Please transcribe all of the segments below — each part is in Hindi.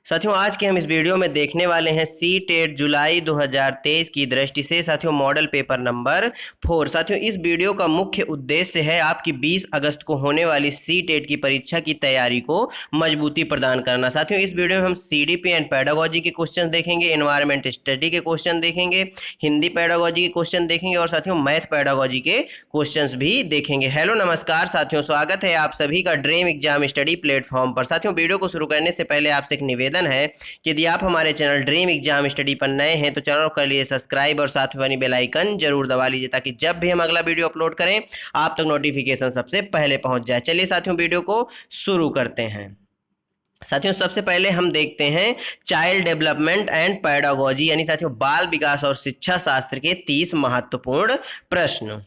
साथियों आज के हम इस वीडियो में देखने वाले हैं सी टेट जुलाई 2023 की दृष्टि से साथियों मॉडल पेपर नंबर 4। साथियों इस वीडियो का मुख्य उद्देश्य है आपकी 20 अगस्त को होने वाली सी टेट की परीक्षा की तैयारी को मजबूती प्रदान करना। साथियों इस वीडियो में हम सीडीपी एंड पैडागोजी के क्वेश्चन देखेंगे, एनवायरमेंट स्टडी के क्वेश्चन देखेंगे, हिंदी पैडागोजी के क्वेश्चन देखेंगे और साथियों मैथ पैडागोजी के क्वेश्चन भी देखेंगे। हेलो नमस्कार साथियों, स्वागत है आप सभी का ड्रीम एग्जाम स्टडी प्लेटफॉर्म पर। साथियों वीडियो को शुरू करने से पहले आपसे एक निवेदन है कि यदि आप हमारे चैनल ड्रीम एग्जाम स्टडी पर नए हैं तो चैनल कर लिए सब्सक्राइब और साथ में बनी बेल आइकन जरूर दबा लीजिए ताकि जब भी हम अगला वीडियो अपलोड करें आप तक नोटिफिकेशन सबसे पहले पहुंच जाए। चलिए साथियों वीडियो को शुरू करते हैं। साथियों सबसे पहले हम देखते हैं चाइल्ड डेवलपमेंट एंड पैडागोजी यानी साथियों बाल विकास और शिक्षा शास्त्र के 30 महत्वपूर्ण प्रश्न।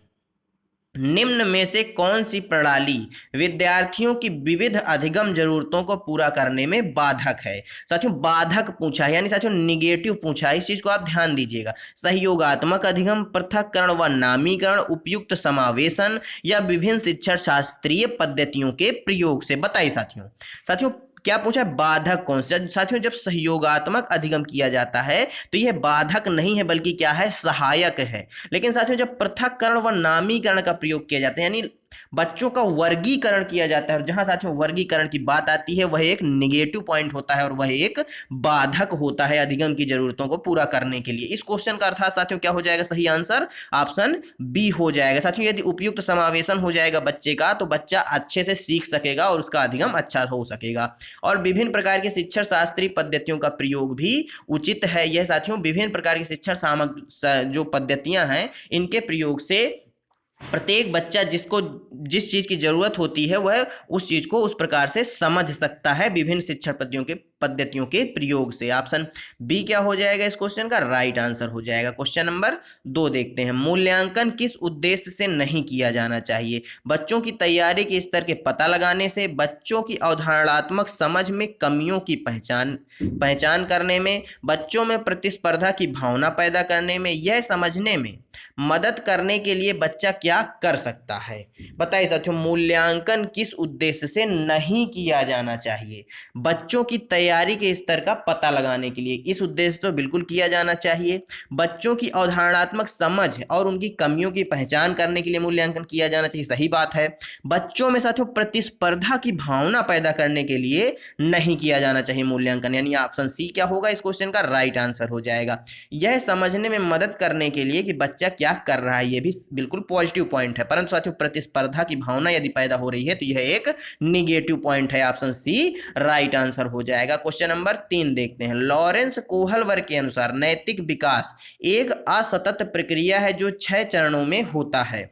निम्न में से कौन सी प्रणाली विद्यार्थियों की विविध अधिगम जरूरतों को पूरा करने में बाधक है? साथियों बाधक पूछा है यानी साथियों निगेटिव पूछा है, इस चीज को आप ध्यान दीजिएगा। सहयोगात्मक अधिगम, पृथक्करण व नामीकरण, उपयुक्त समावेशन या विभिन्न शिक्षा शास्त्रीय पद्धतियों के प्रयोग से बताइए। साथियों साथियों क्या पूछा है? बाधक कौन सा? साथियों जब सहयोगात्मक अधिगम किया जाता है तो यह बाधक नहीं है बल्कि क्या है? सहायक है। लेकिन साथियों जब पृथक्करण व नामीकरण का प्रयोग किया जाता है यानी बच्चों का वर्गीकरण किया जाता है और जहां साथियों वर्गीकरण की बात आती है वह एक निगेटिव पॉइंट होता है और वह एक बाधक होता है अधिगम की जरूरतों को पूरा करने के लिए। इस क्वेश्चन का अर्थात साथियों क्या हो जाएगा? सही आंसर ऑप्शन बी हो जाएगा। साथियों यदि उपयुक्त समावेशन हो जाएगा बच्चे का तो बच्चा अच्छे से सीख सकेगा और उसका अधिगम अच्छा हो सकेगा। और विभिन्न प्रकार के शिक्षा शास्त्रीय पद्धतियों का प्रयोग भी उचित है। यह साथियों विभिन्न प्रकार की शिक्षा सामग्री जो पद्धतियां हैं इनके प्रयोग से प्रत्येक बच्चा जिसको जिस चीज की जरूरत होती है वह उस चीज को उस प्रकार से समझ सकता है विभिन्न शिक्षा पद्धतियों के प्रयोग से। ऑप्शन बी क्या हो जाएगा इस क्वेश्चन का? राइट आंसर हो जाएगा। क्वेश्चन नंबर 2 देखते हैं। मूल्यांकन किस उद्देश्य से नहीं किया जाना चाहिए? बच्चों की तैयारी के स्तर के पता लगाने से, बच्चों की अवधारणात्मक समझ में कमियों की पहचान करने में, बच्चों में प्रतिस्पर्धा की भावना पैदा करने में, यह समझने में मदद करने के लिए बच्चा क्या कर सकता है? बताइए साथियों मूल्यांकन किस उद्देश्य से नहीं किया जाना चाहिए? बच्चों की तैयारी के स्तर का पता लगाने के लिए, इस उद्देश्य तो बिल्कुल किया जाना चाहिए। बच्चों की अवधारणात्मक समझ और उनकी कमियों की पहचान करने के लिए मूल्यांकन किया जाना चाहिए, सही बात है। बच्चों में साथियों प्रतिस्पर्धा की भावना पैदा करने के लिए नहीं किया जाना चाहिए मूल्यांकन, यानी ऑप्शन सी क्या होगा इस क्वेश्चन का? राइट आंसर हो जाएगा। यह समझने में मदद करने के लिए कि बच्चा क्या कर रहा है, यह भी बिल्कुल पॉजिटिव पॉइंट है। परंतु साथियों प्रतिस्पर्धा की भावना यदि पैदा हो रही है तो यह एक निगेटिव पॉइंट है। ऑप्शन सी राइट आंसर हो जाएगा। क्वेश्चन नंबर 3 देखते हैं। लॉरेंस कोहलवर्ग के अनुसार नैतिक विकास एक असतत प्रक्रिया है जो 6 चरणों में होता है।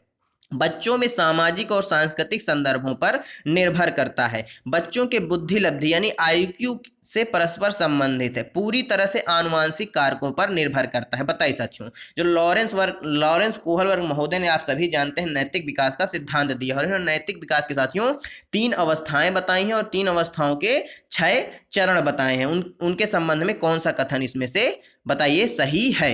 बच्चों में सामाजिक और सांस्कृतिक संदर्भों पर निर्भर करता है। बच्चों के बुद्धि लब्धि यानी आईक्यू से परस्पर संबंधित है। पूरी तरह से आनुवांशिक कारकों पर निर्भर करता है। बताइए साथियों जो लॉरेंस कोहलवर्ग महोदय ने, आप सभी जानते हैं, नैतिक विकास का सिद्धांत दिया और इन्होंने नैतिक विकास के साथियों 3 अवस्थाएं बताई हैं और 3 अवस्थाओं के 6 चरण बताए हैं। उनके संबंध में कौन सा कथन इसमें से बताइए सही है?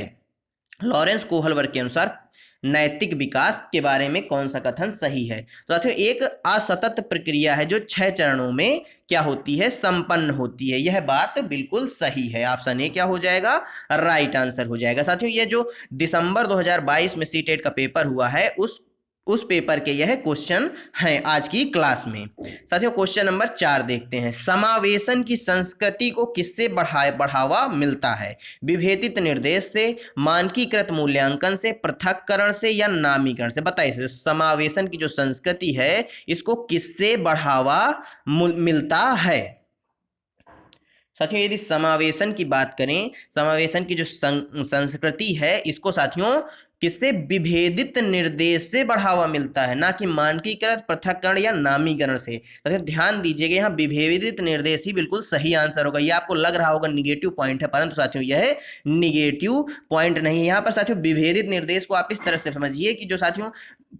लॉरेंस कोहलवर्ग के अनुसार नैतिक विकास के बारे में कौन सा कथन सही है? साथियों एक असतत प्रक्रिया है जो 6 चरणों में क्या होती है? संपन्न होती है। यह बात बिल्कुल सही है। ऑप्शन ए क्या हो जाएगा? राइट आंसर हो जाएगा। साथियों यह जो दिसंबर 2022 में सीटेट का पेपर हुआ है उस पेपर के यह क्वेश्चन हैं आज की क्लास में। साथियों क्वेश्चन नंबर 4 देखते हैं। समावेशन की संस्कृति को किससे बढ़ावा मिलता है? विभेदित निर्देश से, मानकीकृत मूल्यांकन से, पृथक्करण से या नामीकरण से? बताइए समावेशन की जो संस्कृति है इसको किससे बढ़ावा मिलता है? साथियों यदि समावेशन की बात करें, समावेशन की जो संस्कृति है इसको साथियों किससे? विभेदित निर्देश से बढ़ावा मिलता है, ना कि मानकीकृत, पृथक्करण या नामीकरण से। तो ध्यान दीजिएगा यहाँ विभेदित निर्देश ही बिल्कुल सही आंसर होगा। ये आपको लग रहा होगा निगेटिव पॉइंट है परंतु साथियों यह निगेटिव पॉइंट नहीं है। यहाँ पर साथियों विभेदित निर्देश को आप इस तरह से समझिए कि जो साथियों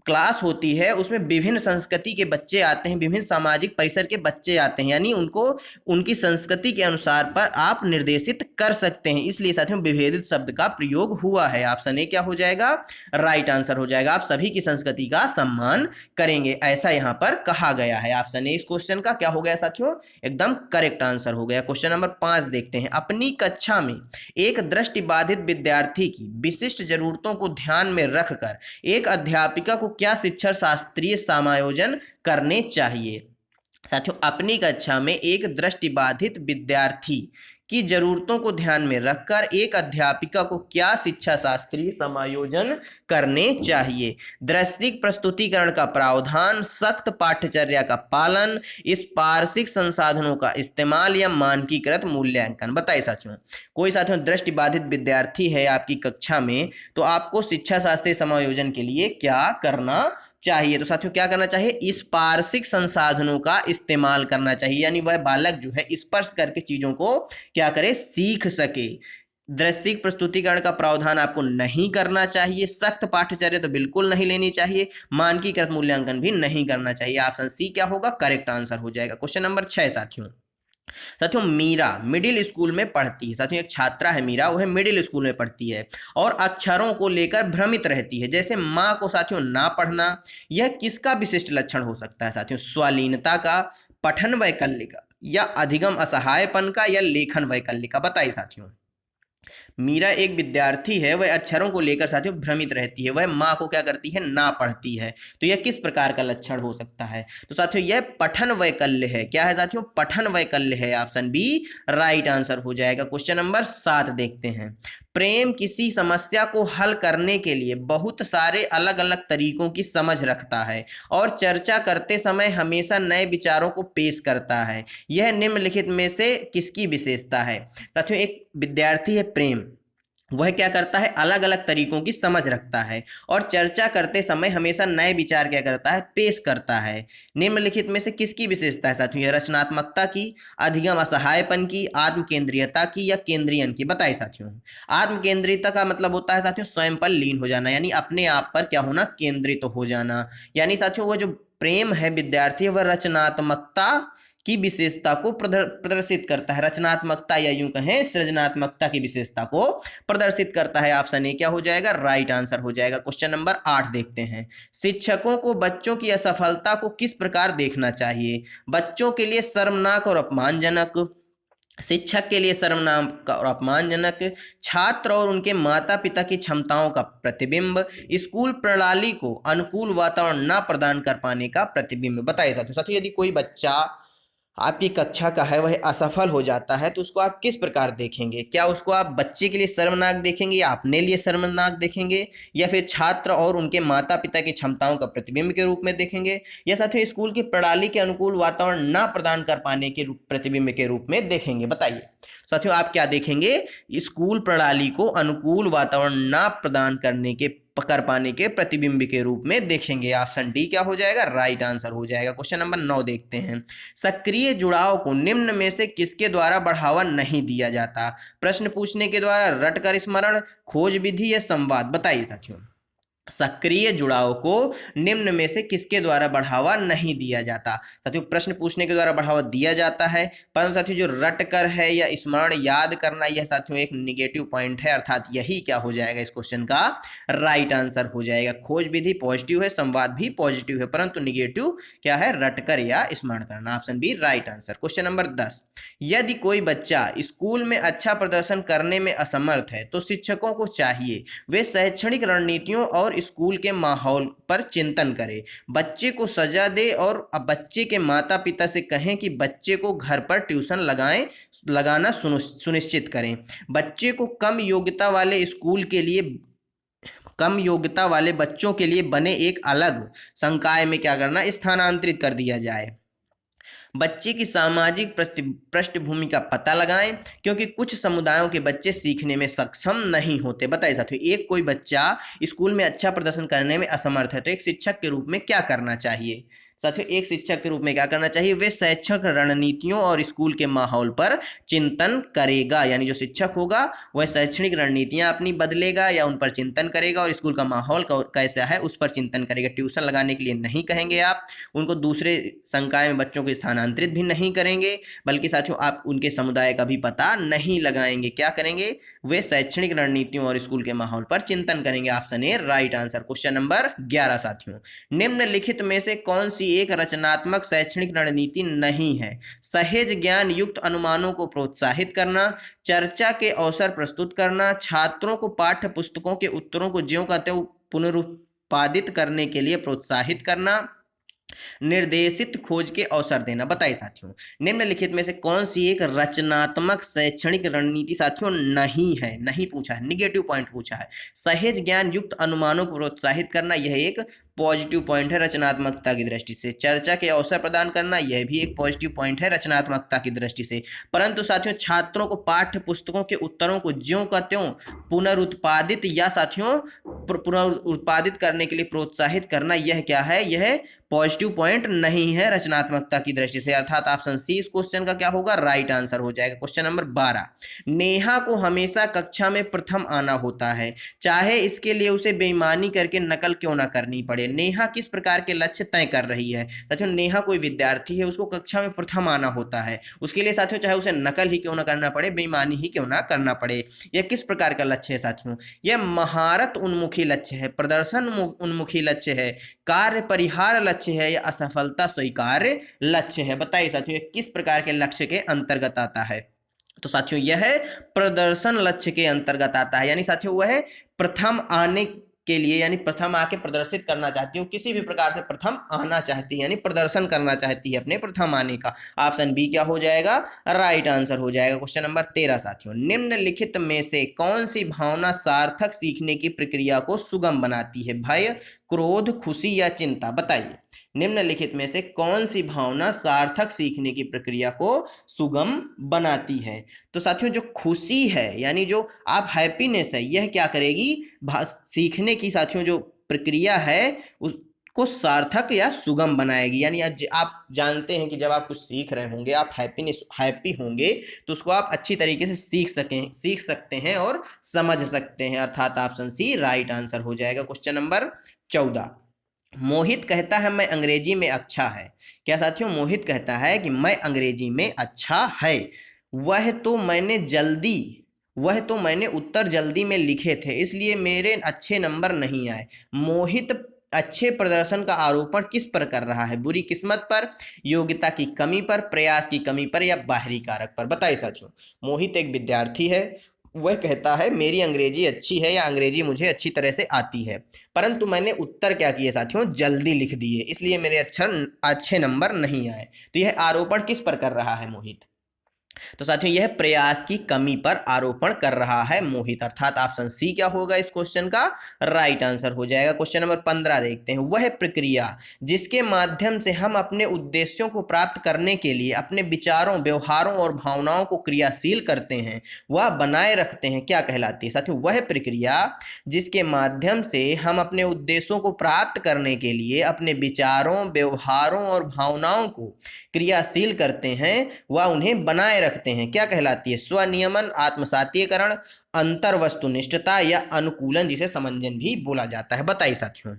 क्लास होती है उसमें विभिन्न संस्कृति के बच्चे आते हैं, विभिन्न सामाजिक परिसर के बच्चे आते हैं, यानी उनको उनकी संस्कृति के अनुसार पर आप निर्देशित कर सकते हैं। इसलिए साथियों विभेदित शब्द का प्रयोग हुआ है। ऑप्शन ए क्या हो जाएगा? जाएगा, राइट आंसर हो जाएगा। आप सभी की संस्कृति का सम्मान करेंगे, ऐसा यहां पर कहा गया है। ऑप्शन ए इस क्वेश्चन का क्या हो गया साथियों, एकदम करेक्ट आंसर हो गया। क्वेश्चन नंबर 5 देखते हैं। अपनी कक्षा में एक दृष्टिबाधित विद्यार्थी की विशिष्ट जरूरतों को ध्यान में रखकर एक अध्यापिका को क्या शिक्षण शास्त्रीय समायोजन करने चाहिए। साथियों, अपनी कक्षा में एक दृष्टिबाधित विद्यार्थी की जरूरतों को ध्यान में रखकर एक अध्यापिका को क्या शिक्षा शास्त्रीय समायोजन करने चाहिए। दृश्यिक प्रस्तुतिकरण का प्रावधान, सख्त पाठ्यचर्या का पालन, स्पार्शिक संसाधनों का इस्तेमाल या मानकीकृत मूल्यांकन। बताइए साथियों, कोई साथियों दृष्टिबाधित विद्यार्थी है आपकी कक्षा में, तो आपको शिक्षा शास्त्रीय समायोजन के लिए क्या करना चाहिए। तो साथियों क्या करना चाहिए, स्पार्शिक संसाधनों का इस्तेमाल करना चाहिए, यानी वह बालक जो है स्पर्श करके चीजों को क्या करे, सीख सके। दृश्यिक प्रस्तुतिकरण का प्रावधान आपको नहीं करना चाहिए, सख्त पाठ्यचर्या तो बिल्कुल नहीं लेनी चाहिए, मानकीकृत मूल्यांकन भी नहीं करना चाहिए। ऑप्शन सी क्या होगा, करेक्ट आंसर हो जाएगा। क्वेश्चन नंबर 6 साथियों मीरा मिडिल स्कूल में पढ़ती है। साथियों एक छात्रा है मीरा, वह मिडिल स्कूल में पढ़ती है और अक्षरों को लेकर भ्रमित रहती है, जैसे माँ को साथियों ना पढ़ना। यह किसका विशिष्ट लक्षण हो सकता है साथियों, स्वलीनता का, पठन वैकल्य का, या अधिगम असहायपन का, या लेखन वैकल्य का। बताइए साथियों, मीरा एक विद्यार्थी है, वह अक्षरों को लेकर साथियों भ्रमित रहती है, वह माँ को क्या करती है, ना पढ़ती है, तो यह किस प्रकार का लक्षण हो सकता है। तो साथियों यह पठन वैकल्य है। क्या है साथियों, पठन वैकल्य है। ऑप्शन बी राइट आंसर हो जाएगा। क्वेश्चन नंबर 7 देखते हैं। प्रेम किसी समस्या को हल करने के लिए बहुत सारे अलग अलग तरीकों की समझ रखता है और चर्चा करते समय हमेशा नए विचारों को पेश करता है। यह निम्नलिखित में से किसकी विशेषता है। साथियों एक विद्यार्थी है प्रेम, वह क्या करता है, अलग अलग तरीकों की समझ रखता है और चर्चा करते समय हमेशा नए विचार क्या करता है, पेश करता है। निम्नलिखित में से किसकी विशेषता है साथियों, यह रचनात्मकता की, अधिगम असहायपन की, आत्म केंद्रीयता की, या केंद्रीयन की। बताइए साथियों, आत्म केंद्रीयता का मतलब होता है साथियों स्वयं पर लीन हो जाना, यानी अपने आप पर क्या होना, केंद्रित हो जाना। यानी साथियों वो जो प्रेम है विद्यार्थी है, वह रचनात्मकता की विशेषता को प्रदर्शित करता है, रचनात्मकता या यूं कहें सृजनात्मकता की विशेषता को प्रदर्शित करता है। ऑप्शन ए क्या हो जाएगा, राइट आंसर हो जाएगा। क्वेश्चन नंबर 8 देखते हैं। शिक्षकों को बच्चों की असफलता को किस प्रकार देखना चाहिए। बच्चों के लिए शर्मनाक और अपमानजनक, शिक्षक के लिए शर्मनाक और अपमानजनक, छात्र और उनके माता पिता की क्षमताओं का प्रतिबिंब, स्कूल प्रणाली को अनुकूल वातावरण न प्रदान कर पाने का प्रतिबिंब। बताइए साथियों, यदि कोई बच्चा आपकी कक्षा का है वह असफल हो जाता है तो उसको आप किस प्रकार देखेंगे। क्या उसको आप बच्चे के लिए शर्मनाक देखेंगे या अपने लिए शर्मनाक देखेंगे, या फिर छात्र और उनके माता पिता की क्षमताओं का प्रतिबिंब के रूप में देखेंगे, या साथियों स्कूल की प्रणाली के अनुकूल वातावरण ना प्रदान कर पाने के प्रतिबिंब के रूप में देखेंगे। बताइए साथियों आप क्या देखेंगे, स्कूल प्रणाली को अनुकूल वातावरण ना प्रदान करने के कर पाने के प्रतिबिंब के रूप में देखेंगे। ऑप्शन डी क्या हो जाएगा, राइट आंसर हो जाएगा। क्वेश्चन नंबर 9 देखते हैं। सक्रिय जुड़ाव को निम्न में से किसके द्वारा बढ़ावा नहीं दिया जाता। प्रश्न पूछने के द्वारा, रटकर स्मरण, खोज विधि, या संवाद। बताइए साथियों, सक्रिय जुड़ाव को निम्न में से किसके द्वारा बढ़ावा नहीं दिया जाता। साथियों प्रश्न पूछने के द्वारा बढ़ावा दिया जाता है, परंतु साथियों जो रट कर है या स्मरण याद करना, यह साथियों एक निगेटिव पॉइंट है, अर्थात यही क्या हो जाएगा, इस क्वेश्चन का राइट आंसर हो जाएगा। खोज विधि पॉजिटिव है, संवाद भी पॉजिटिव है, परंतु निगेटिव क्या है, रट कर या स्मरण करना। Option B right answer. Question number 10। यदि कोई बच्चा स्कूल में अच्छा प्रदर्शन करने में असमर्थ है तो शिक्षकों को चाहिए वे शैक्षणिक रणनीतियों और स्कूल के माहौल पर चिंतन करें, बच्चे को सजा दे और अब बच्चे के माता पिता से कहें कि बच्चे को घर पर ट्यूशन लगाना सुनिश्चित करें। बच्चे को कम योग्यता वाले बच्चों के लिए बने एक अलग संकाय में क्या करना, स्थानांतरित कर दिया जाए। बच्चे की सामाजिक पृष्ठभूमि का पता लगाएं, क्योंकि कुछ समुदायों के बच्चे सीखने में सक्षम नहीं होते। बताइए साथियों, एक कोई बच्चा स्कूल में अच्छा प्रदर्शन करने में असमर्थ है तो एक शिक्षक के रूप में क्या करना चाहिए। साथियों एक शिक्षक के रूप में क्या करना चाहिए, वे शैक्षिक रणनीतियों और स्कूल के माहौल पर चिंतन करेगा, यानी जो शिक्षक होगा वह शैक्षणिक रणनीतियां अपनी बदलेगा या उन पर चिंतन करेगा और स्कूल का माहौल कैसा है उस पर चिंतन करेगा। ट्यूशन लगाने के लिए नहीं कहेंगे आप उनको, दूसरे संकाय में बच्चों को स्थानांतरित भी नहीं करेंगे, बल्कि साथियों आप उनके समुदाय का भी पता नहीं लगाएंगे। क्या करेंगे, वे शैक्षणिक रणनीतियों और स्कूल के माहौल पर चिंतन करेंगे। Option A right answer. Question number 11 साथियों, निम्नलिखित में से कौन सी एक रचनात्मक शैक्षणिक रणनीति नहीं है? सहेज ज्ञान युक्त अनुमानों को प्रोत्साहित करना, चर्चा के अवसर प्रस्तुत करना, छात्रों को पाठ्य पुस्तकों के उत्तरों को ज्यों का त्यों पुनरुत्पादित करने के लिए प्रोत्साहित करना, निर्देशित खोज के अवसर देना। बताइए साथियों निम्नलिखित में से कौन सी एक रचनात्मक शैक्षणिक रणनीति साथियों नहीं है? नहीं पूछा है, निगेटिव पॉइंट पूछा है। सहेज ज्ञान युक्त अनुमानों को प्रोत्साहित करना यह एक पॉजिटिव पॉइंट है रचनात्मकता की दृष्टि से। चर्चा के अवसर प्रदान करना यह भी एक पॉजिटिव पॉइंट है रचनात्मकता की दृष्टि से। परंतु साथियों छात्रों को पाठ्य पुस्तकों के उत्तरों को ज्यों का त्यों पुनरुत्पादित या साथियों पुनरुत्पादित करने के लिए प्रोत्साहित करना, यह क्या है? यह पॉजिटिव पॉइंट नहीं है रचनात्मकता की दृष्टि से। अर्थात ऑप्शन सी इस क्वेश्चन का क्या होगा? राइट आंसर हो जाएगा। क्वेश्चन नंबर 12, नेहा को हमेशा कक्षा में प्रथम आना होता है, चाहे इसके लिए उसे बेईमानी करके नकल क्यों ना करनी पड़े। नेहा किस प्रकार के लक्ष्य तय कर रही है? साथियों नेहा कोई विद्यार्थी है, उसको कक्षा में प्रथम आना होता है, उसके लिए साथियों चाहे उसे नकल ही क्यों ना करना पड़े, बेईमानी ही क्यों ना करना पड़े। यह किस प्रकार का लक्ष्य है साथियों? यह महारत उन्मुखी लक्ष्य है, प्रदर्शन उन्मुखी लक्ष्य है, कार्य परिहार लक्ष्य है या असफलता स्वीकार्य लक्ष्य है। बताइए साथियों किस प्रकार के लक्ष्य के अंतर्गत आता है? तो साथियों यह प्रदर्शन लक्ष्य के अंतर्गत आता है, यानी साथियों वह प्रथम आने के लिए यानी प्रथम आके प्रदर्शित करना चाहती हूँ, किसी भी प्रकार से प्रथम आना चाहती है यानी प्रदर्शन करना चाहती है अपने प्रथम आने का। ऑप्शन बी क्या हो जाएगा? राइट आंसर हो जाएगा। क्वेश्चन नंबर 13 साथियों, निम्नलिखित में से कौन सी भावना सार्थक सीखने की प्रक्रिया को सुगम बनाती है? भय, क्रोध, खुशी या चिंता? बताइए निम्नलिखित में से कौन सी भावना सार्थक सीखने की प्रक्रिया को सुगम बनाती है? तो साथियों जो खुशी है यानी जो आप हैप्पीनेस है, यह क्या करेगी? सीखने की साथियों जो प्रक्रिया है उसको सार्थक या सुगम बनाएगी। यानी आप जानते हैं कि जब आप कुछ सीख रहे होंगे, आप हैप्पी होंगे, तो उसको आप अच्छी तरीके से सीख सकते हैं और समझ सकते हैं। अर्थात ऑप्शन सी राइट आंसर हो जाएगा। क्वेश्चन नंबर 14, मोहित कहता है मैं अंग्रेजी में अच्छा है। क्या साथियों? मोहित कहता है कि मैं अंग्रेजी में अच्छा है, वह तो मैंने उत्तर जल्दी में लिखे थे इसलिए मेरे अच्छे नंबर नहीं आए। मोहित अच्छे प्रदर्शन का आरोपण किस पर कर रहा है? बुरी किस्मत पर, योग्यता की कमी पर, प्रयास की कमी पर या बाहरी कारक पर? बताइए साथियों मोहित एक विद्यार्थी है, वह कहता है मेरी अंग्रेजी अच्छी है या अंग्रेजी मुझे अच्छी तरह से आती है, परंतु मैंने उत्तर क्या किए साथियों? जल्दी लिख दिए, इसलिए मेरे अच्छे नंबर नहीं आए। तो यह आरोपण किस पर कर रहा है मोहित? तो साथियों यह प्रयास की कमी पर आरोपण कर रहा है मोहित। अर्थात ऑप्शन सी क्या होगा इस क्वेश्चन का? राइट आंसर हो जाएगा। क्वेश्चन नंबर 15 देखते हैं, वह प्रक्रिया जिसके माध्यम से हम अपने उद्देश्यों को प्राप्त करने के लिए अपने विचारों, व्यवहारों और भावनाओं को क्रियाशील करते हैं, वह बनाए रखते हैं, क्या कहलाती है? साथियों वह प्रक्रिया जिसके माध्यम से हम अपने उद्देश्यों को प्राप्त करने के लिए अपने विचारों, व्यवहारों और भावनाओं को क्रियाशील करते हैं, वह उन्हें बनाए रखते हैं, क्या कहलाती है? स्वनियमन, आत्मसातीकरण, अंतर वस्तुनिष्ठता या अनुकूलन, जिसे समंजन भी बोला जाता है। बताइए साथियों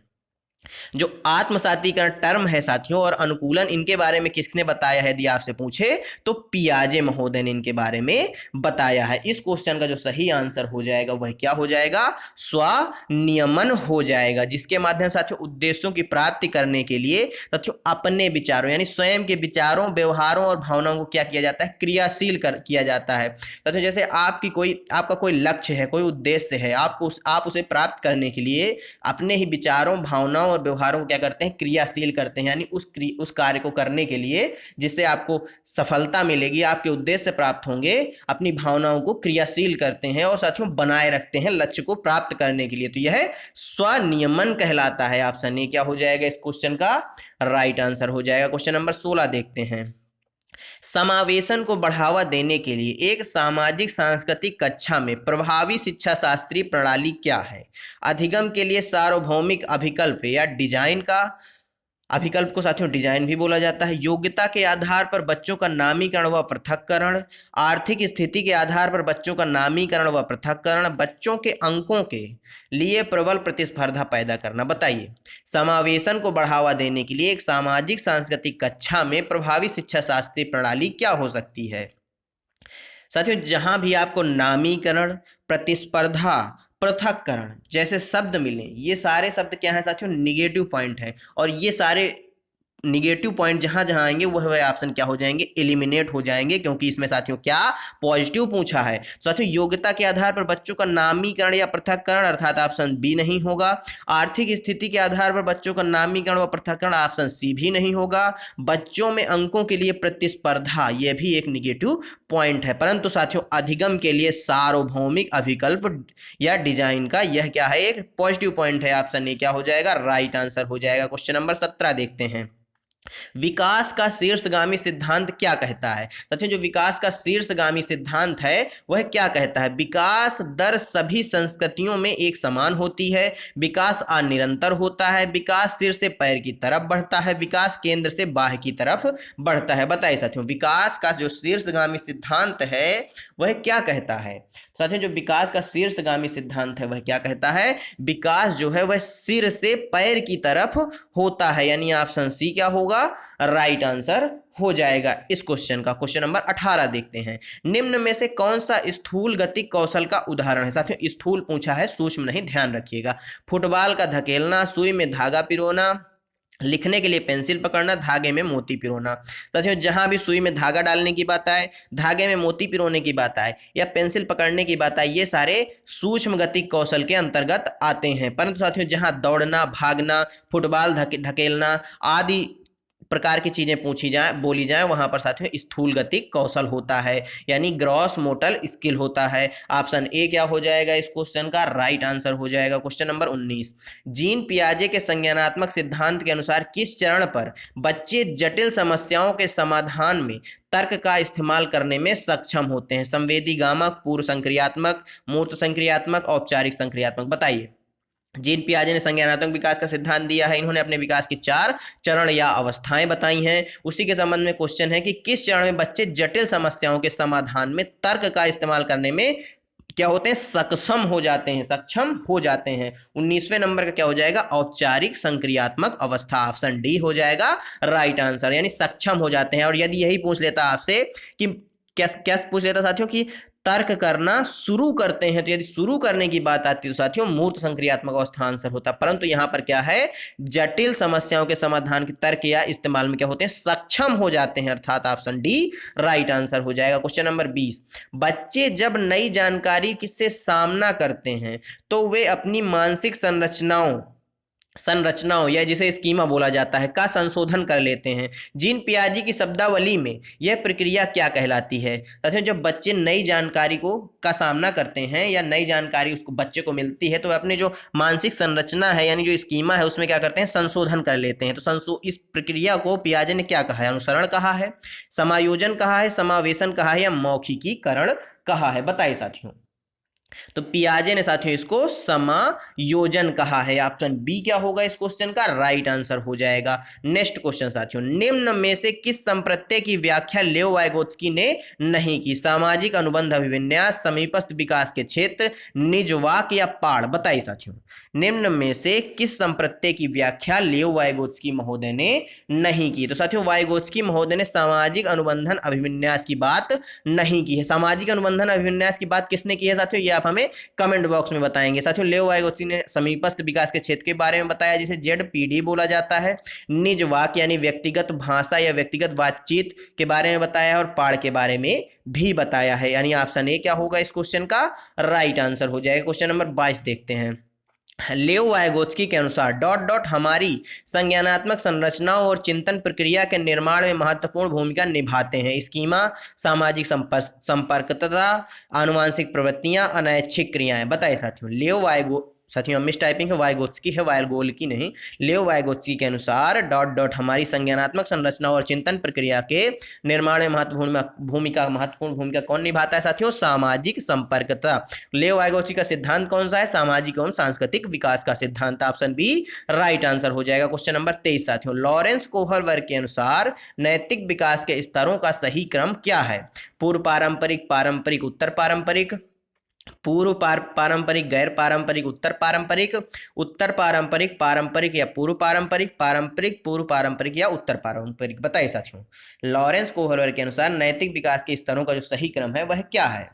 जो आत्मसातीकरण टर्म है साथियों और अनुकूलन, इनके बारे में किसने बताया है? यदि आपसे पूछे तो पियाजे महोदय ने इनके बारे में बताया है। इस क्वेश्चन का जो सही आंसर हो जाएगा वह क्या हो जाएगा? स्वनियमन हो जाएगा, जिसके माध्यम साथियों उद्देश्यों की प्राप्ति करने के लिए साथियों अपने विचारों यानी स्वयं के विचारों, व्यवहारों और भावनाओं को क्या किया जाता है? क्रियाशील किया जाता है। साथियों जैसे आपका कोई लक्ष्य है, कोई उद्देश्य है, आप उसे प्राप्त करने के लिए अपने ही विचारों, भावनाओं और व्यवहारों को क्या करते हैं? क्रियाशील करते हैं, यानी उस कार्य को करने के लिए जिससे आपको सफलता मिलेगी, आपके उद्देश्य प्राप्त होंगे, अपनी भावनाओं को क्रियाशील करते हैं और साथियों बनाए रखते हैं लक्ष्य को प्राप्त करने के लिए। तो यह स्वनियमन कहलाता है। ऑप्शन ए क्या हो जाएगा इस क्वेश्चन का? राइट आंसर हो जाएगा। क्वेश्चन नंबर 16 देखते हैं, समावेशन को बढ़ावा देने के लिए एक सामाजिक सांस्कृतिक कक्षा में प्रभावी शिक्षा शास्त्रीय प्रणाली क्या है? अधिगम के लिए सार्वभौमिक अभिकल्प या डिजाइन का, अभिकल्प को साथियों डिजाइन भी बोला जाता है। योग्यता के आधार पर बच्चों का नामीकरण व पृथक्करण, आर्थिक स्थिति के आधार पर बच्चों का नामीकरण व पृथक्करण, बच्चों के अंकों के लिए प्रबल प्रतिस्पर्धा पैदा करना। बताइए, समावेशन को बढ़ावा देने के लिए एक सामाजिक सांस्कृतिक कक्षा में प्रभावी शिक्षा शास्त्रीय प्रणाली क्या हो सकती है? साथियों, जहां भी आपको नामीकरण, प्रतिस्पर्धा, पृथक्करण जैसे शब्द मिले, ये सारे शब्द क्या है साथियों? निगेटिव पॉइंट है। और ये सारे निगेटिव पॉइंट जहां जहां आएंगे वह ऑप्शन क्या हो जाएंगे? एलिमिनेट हो जाएंगे, क्योंकि इसमें साथियों क्या पॉजिटिव पूछा है। साथियों, योग्यता के आधार पर बच्चों का नामीकरण या पृथक्करण, अर्थात ऑप्शन बी नहीं होगा। आर्थिक स्थिति के आधार पर बच्चों का नामीकरण व पृथक्करण, ऑप्शन सी भी नहीं होगा। बच्चों में अंकों के लिए प्रतिस्पर्धा, यह भी एक निगेटिव पॉइंट है। परंतु साथियों, अधिगम के लिए सार्वभौमिक अभिकल्प या डिजाइन का यह क्या है? एक पॉजिटिव पॉइंट है। ऑप्शन ए क्या हो जाएगा? राइट आंसर हो जाएगा। क्वेश्चन नंबर 17 देखते हैं। विकास का शीर्षगामी सिद्धांत क्या कहता है? साथियों, जो विकास का शीर्षगामी सिद्धांत है वह क्या कहता है? विकास दर सभी संस्कृतियों में एक समान होती है, विकास अनिरंतर होता है, विकास सिर से पैर की तरफ बढ़ता है, विकास केंद्र से बाह्य की तरफ बढ़ता है। बताइए साथियों, विकास का जो शीर्षगामी सिद्धांत है वह क्या कहता है? साथियों, जो विकास का शीर्षगामी सिद्धांत है वह क्या कहता है? विकास जो है वह सिर से पैर की तरफ होता है, यानी ऑप्शन सी क्या होगा? राइट आंसर हो जाएगा इस क्वेश्चन का। क्वेश्चन नंबर 18 देखते हैं। निम्न में से कौन सा स्थूल गतिक कौशल का उदाहरण है? साथियों, स्थूल पूछा है, सूक्ष्म नहीं, ध्यान रखिएगा। फुटबॉल का धकेलना, सुई में धागा पिरोना, लिखने के लिए पेंसिल पकड़ना, धागे में मोती पिरोना। साथियों, जहां भी सुई में धागा डालने की बात आए, धागे में मोती पिरोने की बात आए या पेंसिल पकड़ने की बात आए, ये सारे सूक्ष्म गतिक कौशल के अंतर्गत आते हैं। परंतु साथियों, जहां दौड़ना, भागना, फुटबॉल ढकेलना आदि प्रकार की चीजें पूछी जाए, बोली जाए, वहां पर साथियों स्थूल गतिक कौशल होता है, यानी ग्रॉस मोटर स्किल होता है। ऑप्शन ए क्या हो जाएगा इस क्वेश्चन का? राइट आंसर हो जाएगा। Question number 19। जीन पियाजे के संज्ञानात्मक सिद्धांत के अनुसार किस चरण पर बच्चे जटिल समस्याओं के समाधान में तर्क का इस्तेमाल करने में सक्षम होते हैं? संवेदी गामक, पूर्व संक्रियात्मक, मूर्त संक्रियात्मक, औपचारिक संक्रियात्मक। बताइए, जीन पियाजे ने संज्ञानात्मक विकास का सिद्धांत दिया है। इन्होंने अपने विकास की 4 चरण या अवस्थाएं बताई हैं। उसी के संबंध में क्वेश्चन है कि किस चरण में बच्चे जटिल समस्याओं के समाधान में तर्क का इस्तेमाल करने में क्या होते हैं? सक्षम हो जाते हैं, सक्षम हो जाते हैं। 19वें नंबर का क्या हो जाएगा? औपचारिक संक्रियात्मक अवस्था। ऑप्शन डी हो जाएगा राइट आंसर, यानी सक्षम हो जाते हैं। और यदि यही पूछ लेता आपसे कि क्या पूछ लेता साथियों कि तर्क करना शुरू करते हैं, तो यदि शुरू करने की बात आती है तो साथियों मूर्त संक्रियात्मक अवस्था आंसर होता। परंतु यहां पर क्या है? जटिल समस्याओं के समाधान के तर्क या इस्तेमाल में क्या होते हैं? सक्षम हो जाते हैं, अर्थात ऑप्शन डी राइट आंसर हो जाएगा। Question number 20। बच्चे जब नई जानकारी से सामना करते हैं तो वे अपनी मानसिक संरचनाओं या जिसे स्कीमा बोला जाता है का संशोधन कर लेते हैं। जीन पियाजे की शब्दावली में यह प्रक्रिया क्या कहलाती है? साथियों, जब बच्चे नई जानकारी का सामना करते हैं या नई जानकारी उसको बच्चे को मिलती है तो अपने जो मानसिक संरचना है यानी जो स्कीमा है उसमें क्या करते हैं? संशोधन कर लेते हैं। तो इस प्रक्रिया को पियाजे ने क्या कहा है? अनुसरण कहा है, समायोजन कहा है, समावेशन कहा है या मौखिकीकरण कहा है? बताइए साथियों। तो पियाजे ने साथियों इसको समायोजन कहा है। ऑप्शन बी क्या होगा इस क्वेश्चन का? राइट आंसर हो जाएगा। नेक्स्ट क्वेश्चन साथियों, निम्न में से किस संप्रत्यय की व्याख्या लेओ वाइगोत्स्की ने नहीं की? सामाजिक अनुबंध अभिविन्यास, समीपस्थ विकास के क्षेत्र, निज वाक्य या पाड़? बताइए साथियों, निम्न में से किस संप्रत्यय की व्याख्या लेओ वाइगोत्स्की महोदय ने नहीं की? तो साथियों वाइगोत्स्की महोदय ने सामाजिक अनुबंधन अभिविन्यास की बात नहीं की है। सामाजिक अनुबंधन अभिविन्यास की बात किसने की है साथियों? ये आप हमें कमेंट बॉक्स में बताएंगे। साथियों, लेओ वाइगोत्स्की ने समीपस्थ विकास के क्षेत्र के बारे में बताया जिसे जेडपीडी बोला जाता है। निज वाक्य यानी व्यक्तिगत भाषा या व्यक्तिगत बातचीत के बारे में बताया है और पाड़ के बारे में भी बताया है, यानी ऑप्शन ए क्या होगा इस क्वेश्चन का? राइट आंसर हो जाएगा। क्वेश्चन नंबर 22 देखते हैं। लेओ वाइगोत्स्की के अनुसार डॉट डॉट हमारी संज्ञानात्मक संरचनाओं और चिंतन प्रक्रिया के निर्माण में महत्वपूर्ण भूमिका निभाते हैं। स्कीमा, सामाजिक संपर्कता, आनुवांशिक प्रवृत्तियां, अनैच्छिक क्रियाएं। बताइए साथियों, लेओ साथियों मिस टाइपिंग है, वाइगोत्स्की है, वाइगोल्की नहीं। लेओ वाइगोत्स्की के अनुसार डॉट डॉट हमारी संज्ञानात्मक संरचना और चिंतन प्रक्रिया के निर्माण में महत्वपूर्ण भूमिका कौन निभाता है साथियों? सामाजिक संपर्कता। लेओ वाइगोत्स्की का सिद्धांत कौन सा है? सामाजिक एवं सांस्कृतिक विकास का सिद्धांत। ऑप्शन बी राइट आंसर हो जाएगा। क्वेश्चन नंबर 23 साथियों, लॉरेंस कोहलवर्ग के अनुसार नैतिक विकास के स्तरों का सही क्रम क्या है? पूर्व पारंपरिक, पारंपरिक, उत्तर पारंपरिक, पारंपरिक, गैर पारंपरिक, उत्तर पारंपरिक, उत्तर पारंपरिक, पारंपरिक या पूर्व पारंपरिक, पारंपरिक, पूर्व पारंपरिक या उत्तर पारंपरिक। बताइए साथियों, लॉरेंस कोहलवर्ग के अनुसार नैतिक विकास के स्तरों का जो सही क्रम है वह क्या है?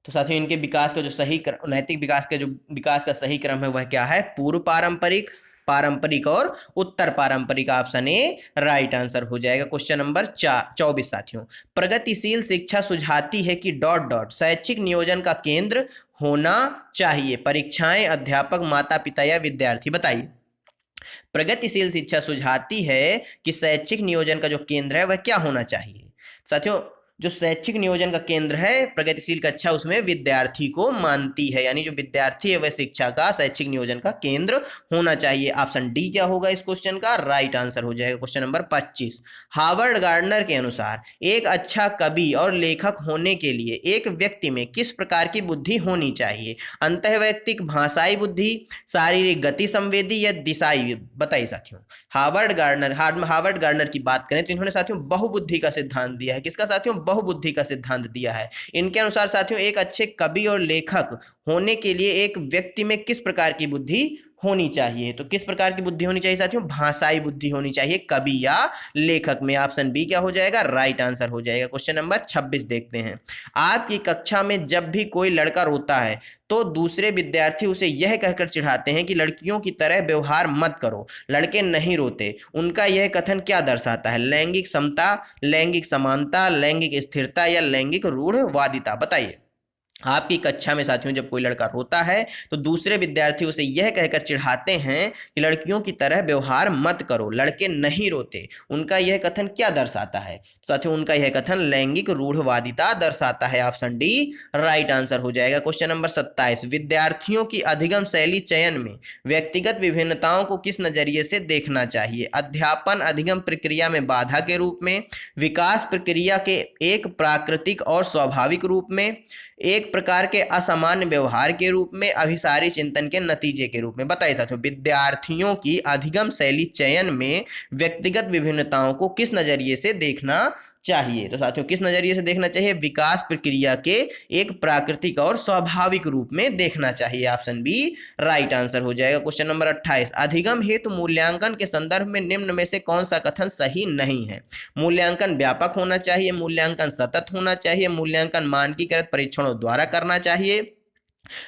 तो साथियों इनके विकास का जो नैतिक विकास का सही क्रम है वह क्या है? पूर्व पारंपरिक, पारंपरिक और उत्तर पारंपरिक। ऑप्शन ए राइट आंसर हो जाएगा। क्वेश्चन नंबर 24 साथियों, प्रगतिशील शिक्षा सुझाती है कि डॉट डॉट शैक्षिक नियोजन का केंद्र होना चाहिए? परीक्षाएं, अध्यापक, माता पिता या विद्यार्थी? बताइए। प्रगतिशील शिक्षा सुझाती है कि शैक्षिक नियोजन का जो केंद्र है वह क्या होना चाहिए? साथियों जो शैक्षिक नियोजन का केंद्र है प्रगतिशील कक्षा, उसमें विद्यार्थी को मानती है, यानी जो विद्यार्थी है वह शिक्षा का शैक्षिक नियोजन का केंद्र होना चाहिए। ऑप्शन डी क्या होगा इस क्वेश्चन का? राइट आंसर हो जाएगा। क्वेश्चन नंबर 25, हार्वर्ड गार्डनर के अनुसार एक अच्छा कवि और लेखक होने के लिए एक व्यक्ति में किस प्रकार की बुद्धि होनी चाहिए? अंतःवैयक्तिक, भाषाई बुद्धि, शारीरिक गति संवेदी या दिशाई? बताइए साथियों। हार्वर्ड गार्डनर की बात करें तो इन्होंने साथियों बहुबुद्धि का सिद्धांत दिया है। किसका साथियों? बहुबुद्धि का सिद्धांत दिया है। इनके अनुसार साथियों एक अच्छे कवि और लेखक होने के लिए एक व्यक्ति में किस प्रकार की बुद्धि होनी चाहिए? तो किस प्रकार की बुद्धि होनी चाहिए साथियों? भाषाई बुद्धि होनी चाहिए कवि या लेखक में। ऑप्शन बी क्या हो जाएगा? राइट आंसर हो जाएगा। क्वेश्चन नंबर 26 देखते हैं, आपकी कक्षा में जब भी कोई लड़का रोता है तो दूसरे विद्यार्थी उसे यह कहकर चिढ़ाते हैं कि लड़कियों की तरह व्यवहार मत करो, लड़के नहीं रोते। उनका यह कथन क्या दर्शाता है? लैंगिक समता, लैंगिक समानता, लैंगिक स्थिरता या लैंगिक रूढ़वादिता? बताइए। आपकी कक्षा में साथियों जब कोई लड़का रोता है तो दूसरे विद्यार्थी उसे यह कहकर चिढ़ाते हैं कि लड़कियों की तरह व्यवहार मत करो, लड़के नहीं रोते। उनका यह कथन क्या दर्शाता है साथियों? उनका यह कथन लैंगिक रूढ़वादिता दर्शाता है। ऑप्शन डी राइट आंसर हो जाएगा। क्वेश्चन नंबर 27, विद्यार्थियों की अधिगम शैली चयन में व्यक्तिगत विभिन्नताओं को किस नजरिए से देखना चाहिए? अध्यापन अधिगम प्रक्रिया में बाधा के रूप में, विकास प्रक्रिया के एक प्राकृतिक और स्वाभाविक रूप में, एक प्रकार के असामान्य व्यवहार के रूप में, अभिसारी चिंतन के नतीजे के रूप में? बताइए साथियों, विद्यार्थियों की अधिगम शैली चयन में व्यक्तिगत विभिन्नताओं को किस नजरिए से देखना चाहिए? तो साथियों किस नजरिए से देखना चाहिए? विकास प्रक्रिया के एक प्राकृतिक और स्वाभाविक रूप में देखना चाहिए। ऑप्शन बी राइट आंसर हो जाएगा। क्वेश्चन नंबर 28, अधिगम हेतु मूल्यांकन के संदर्भ में निम्न में से कौन सा कथन सही नहीं है? मूल्यांकन व्यापक होना चाहिए, मूल्यांकन सतत होना चाहिए, मूल्यांकन मानकीकृत परीक्षणों द्वारा करना चाहिए,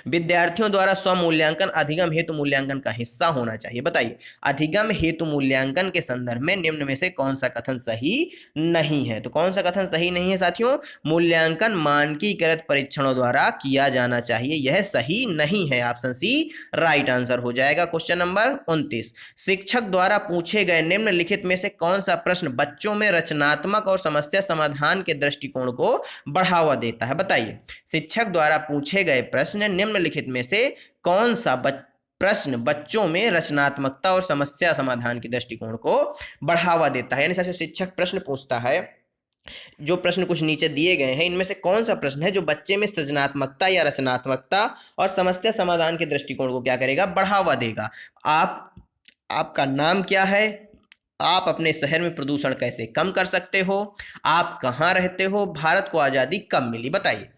विद्यार्थियों द्वारा स्वमूल्यांकन अधिगम हेतु मूल्यांकन का हिस्सा होना चाहिए? बताइए। अधिगम हेतु मूल्यांकन के संदर्भ में निम्न में से कौन सा कथन सही नहीं है? तो कौन सा कथन सही नहीं है साथियों? मूल्यांकन मानकीकृत परीक्षणों द्वारा किया जाना चाहिए, यह सही नहीं है। ऑप्शन सी राइट आंसर हो जाएगा। क्वेश्चन नंबर 29, शिक्षक द्वारा पूछे गए निम्नलिखित में से कौन सा प्रश्न बच्चों में रचनात्मक और समस्या समाधान के दृष्टिकोण को बढ़ावा देता है? बताइए। शिक्षक द्वारा पूछे गए प्रश्न निम्नलिखित में से कौन सा प्रश्न बच्चों में रचनात्मकता और समस्या समाधान के दृष्टिकोण को बढ़ावा देता है? यानी साथियों शिक्षक प्रश्न पूछता है, जो प्रश्न कुछ नीचे दिए गए हैं इनमें से कौन सा प्रश्न है जो बच्चे में सृजनात्मकता या रचनात्मकता और समस्या समाधान के दृष्टिकोण को क्या करेगा? बढ़ावा देगा। आपका नाम क्या है? आप अपने शहर में प्रदूषण कैसे कम कर सकते हो? आप कहाँ रहते हो? भारत को आजादी कब मिली? बताइए।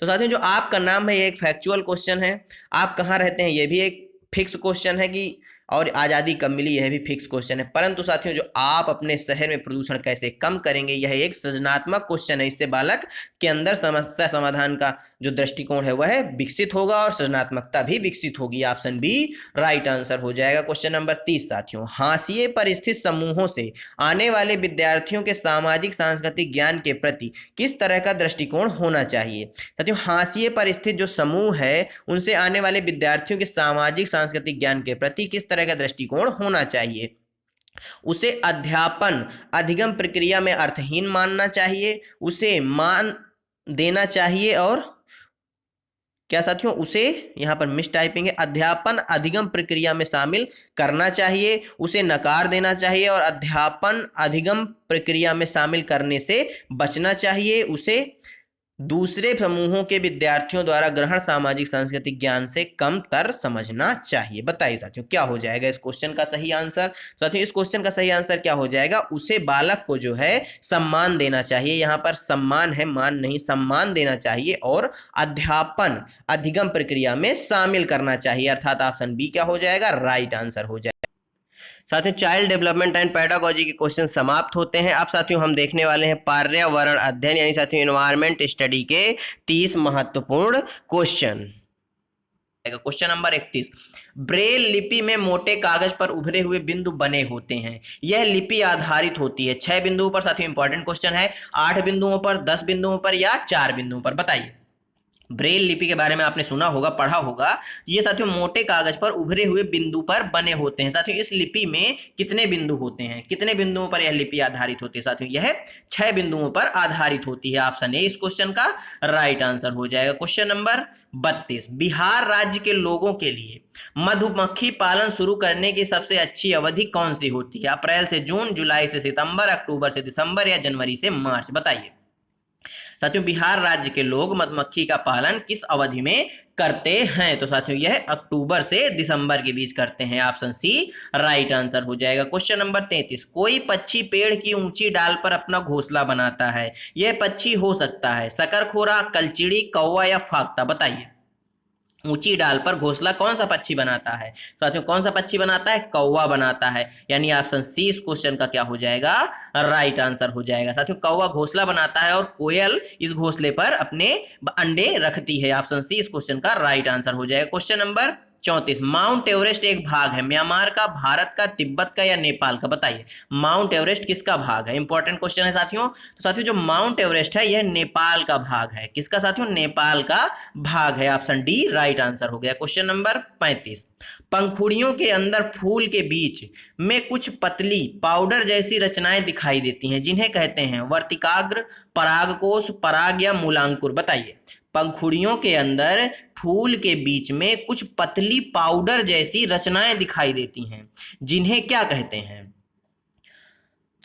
तो साथियों जो आपका नाम है ये एक फैक्चुअल क्वेश्चन है, आप कहाँ रहते हैं ये भी एक फिक्स क्वेश्चन है कि, और आज़ादी कब मिली यह भी फिक्स क्वेश्चन है। परंतु साथियों जो आप अपने शहर में प्रदूषण कैसे कम करेंगे यह एक सृजनात्मक क्वेश्चन है। इससे बालक के अंदर समस्या समाधान का जो दृष्टिकोण है वह विकसित होगा और सृजनात्मकता भी विकसित होगी। ऑप्शन बी राइट आंसर हो जाएगा। क्वेश्चन नंबर 30 साथियों, हाशिए पर स्थित समूहों से आने वाले विद्यार्थियों के सामाजिक सांस्कृतिक ज्ञान के प्रति किस तरह का दृष्टिकोण होना चाहिए? साथियों हाशिए पर स्थित जो समूह है उनसे आने वाले विद्यार्थियों के सामाजिक सांस्कृतिक ज्ञान के प्रति किस तरह का दृष्टिकोण होना चाहिए? उसे अध्यापन अधिगम प्रक्रिया में अर्थहीन मानना चाहिए, उसे मान देना चाहिए, और क्या साथियों, उसे, यहाँ पर मिस टाइपिंग है, अध्यापन अधिगम प्रक्रिया में शामिल करना चाहिए, उसे नकार देना चाहिए और अध्यापन अधिगम प्रक्रिया में शामिल करने से बचना चाहिए, उसे दूसरे समूहों के विद्यार्थियों द्वारा ग्रहण सामाजिक सांस्कृतिक ज्ञान से कमतर समझना चाहिए। बताइए साथियों क्या हो जाएगा इस क्वेश्चन का सही आंसर। साथियों इस क्वेश्चन का सही आंसर क्या हो जाएगा, उसे बालक को जो है सम्मान देना चाहिए, यहाँ पर सम्मान है, मान नहीं, सम्मान देना चाहिए और अध्यापन अधिगम प्रक्रिया में शामिल करना चाहिए, अर्थात ऑप्शन बी क्या हो जाएगा, राइट आंसर हो जाएगा। साथियों चाइल्ड डेवलपमेंट एंड पेडागोजी के क्वेश्चन समाप्त होते हैं। अब साथियों हम देखने वाले हैं पर्यावरण अध्ययन यानी साथियों एनवायरमेंट स्टडी के 30 महत्वपूर्ण क्वेश्चन। क्वेश्चन नंबर 31, ब्रेल लिपि में मोटे कागज पर उभरे हुए बिंदु बने होते हैं, यह लिपि आधारित होती है 6 बिंदुओं पर। साथियों इंपॉर्टेंट क्वेश्चन है, 8 बिंदुओं पर, 10 बिंदुओं पर या 4 बिंदुओं पर। बताइए, ब्रेल लिपि के बारे में आपने सुना होगा, पढ़ा होगा। ये साथियों मोटे कागज पर उभरे हुए बिंदु पर बने होते हैं। साथियों इस लिपि में कितने बिंदु होते हैं, कितने बिंदुओं पर यह लिपि आधारित होती है? साथियों यह 6 बिंदुओं पर आधारित होती है। ऑप्शन ए इस क्वेश्चन का राइट आंसर हो जाएगा। क्वेश्चन नंबर 32, बिहार राज्य के लोगों के लिए मधुमक्खी पालन शुरू करने की सबसे अच्छी अवधि कौन सी होती है? अप्रैल से जून, जुलाई से सितंबर, अक्टूबर से दिसंबर या जनवरी से मार्च? बताइए साथियों, बिहार राज्य के लोग मधुमक्खी का पालन किस अवधि में करते हैं? तो साथियों यह अक्टूबर से दिसंबर के बीच करते हैं। ऑप्शन सी राइट आंसर हो जाएगा। क्वेश्चन नंबर 33, कोई पक्षी पेड़ की ऊंची डाल पर अपना घोंसला बनाता है, यह पक्षी हो सकता है शकरखोरा, कलचिड़ी, कौवा या फाख्ता? बताइए ऊंची डाल पर घोंसला कौन सा पक्षी बनाता है? साथियों कौन सा पक्षी बनाता है? कौवा बनाता है, यानी ऑप्शन सी इस क्वेश्चन का क्या हो जाएगा, राइट आंसर हो जाएगा। साथियों कौवा घोंसला बनाता है और कोयल इस घोंसले पर अपने अंडे रखती है। ऑप्शन सी इस क्वेश्चन का राइट आंसर हो जाएगा। क्वेश्चन नंबर 34, माउंट एवरेस्ट एक भाग है म्यांमार का, भारत का, तिब्बत का या नेपाल का? बताइए माउंट एवरेस्ट किसका भाग है? इंपॉर्टेंट क्वेश्चन है साथियों। तो साथियों जो माउंट एवरेस्ट है यह नेपाल का भाग है। किसका साथियों? नेपाल का भाग है। ऑप्शन डी राइट आंसर हो गया। क्वेश्चन नंबर 35, पंखुड़ियों के अंदर फूल के बीच में कुछ पतली पाउडर जैसी रचनाएं दिखाई देती हैं, जिन्हें कहते हैं वर्तिकाग्र, परागकोश, पराग या मूलांकुर? बताइए पंखुड़ियों के अंदर फूल के बीच में कुछ पतली पाउडर जैसी रचनाएं दिखाई देती हैं, जिन्हें क्या कहते हैं?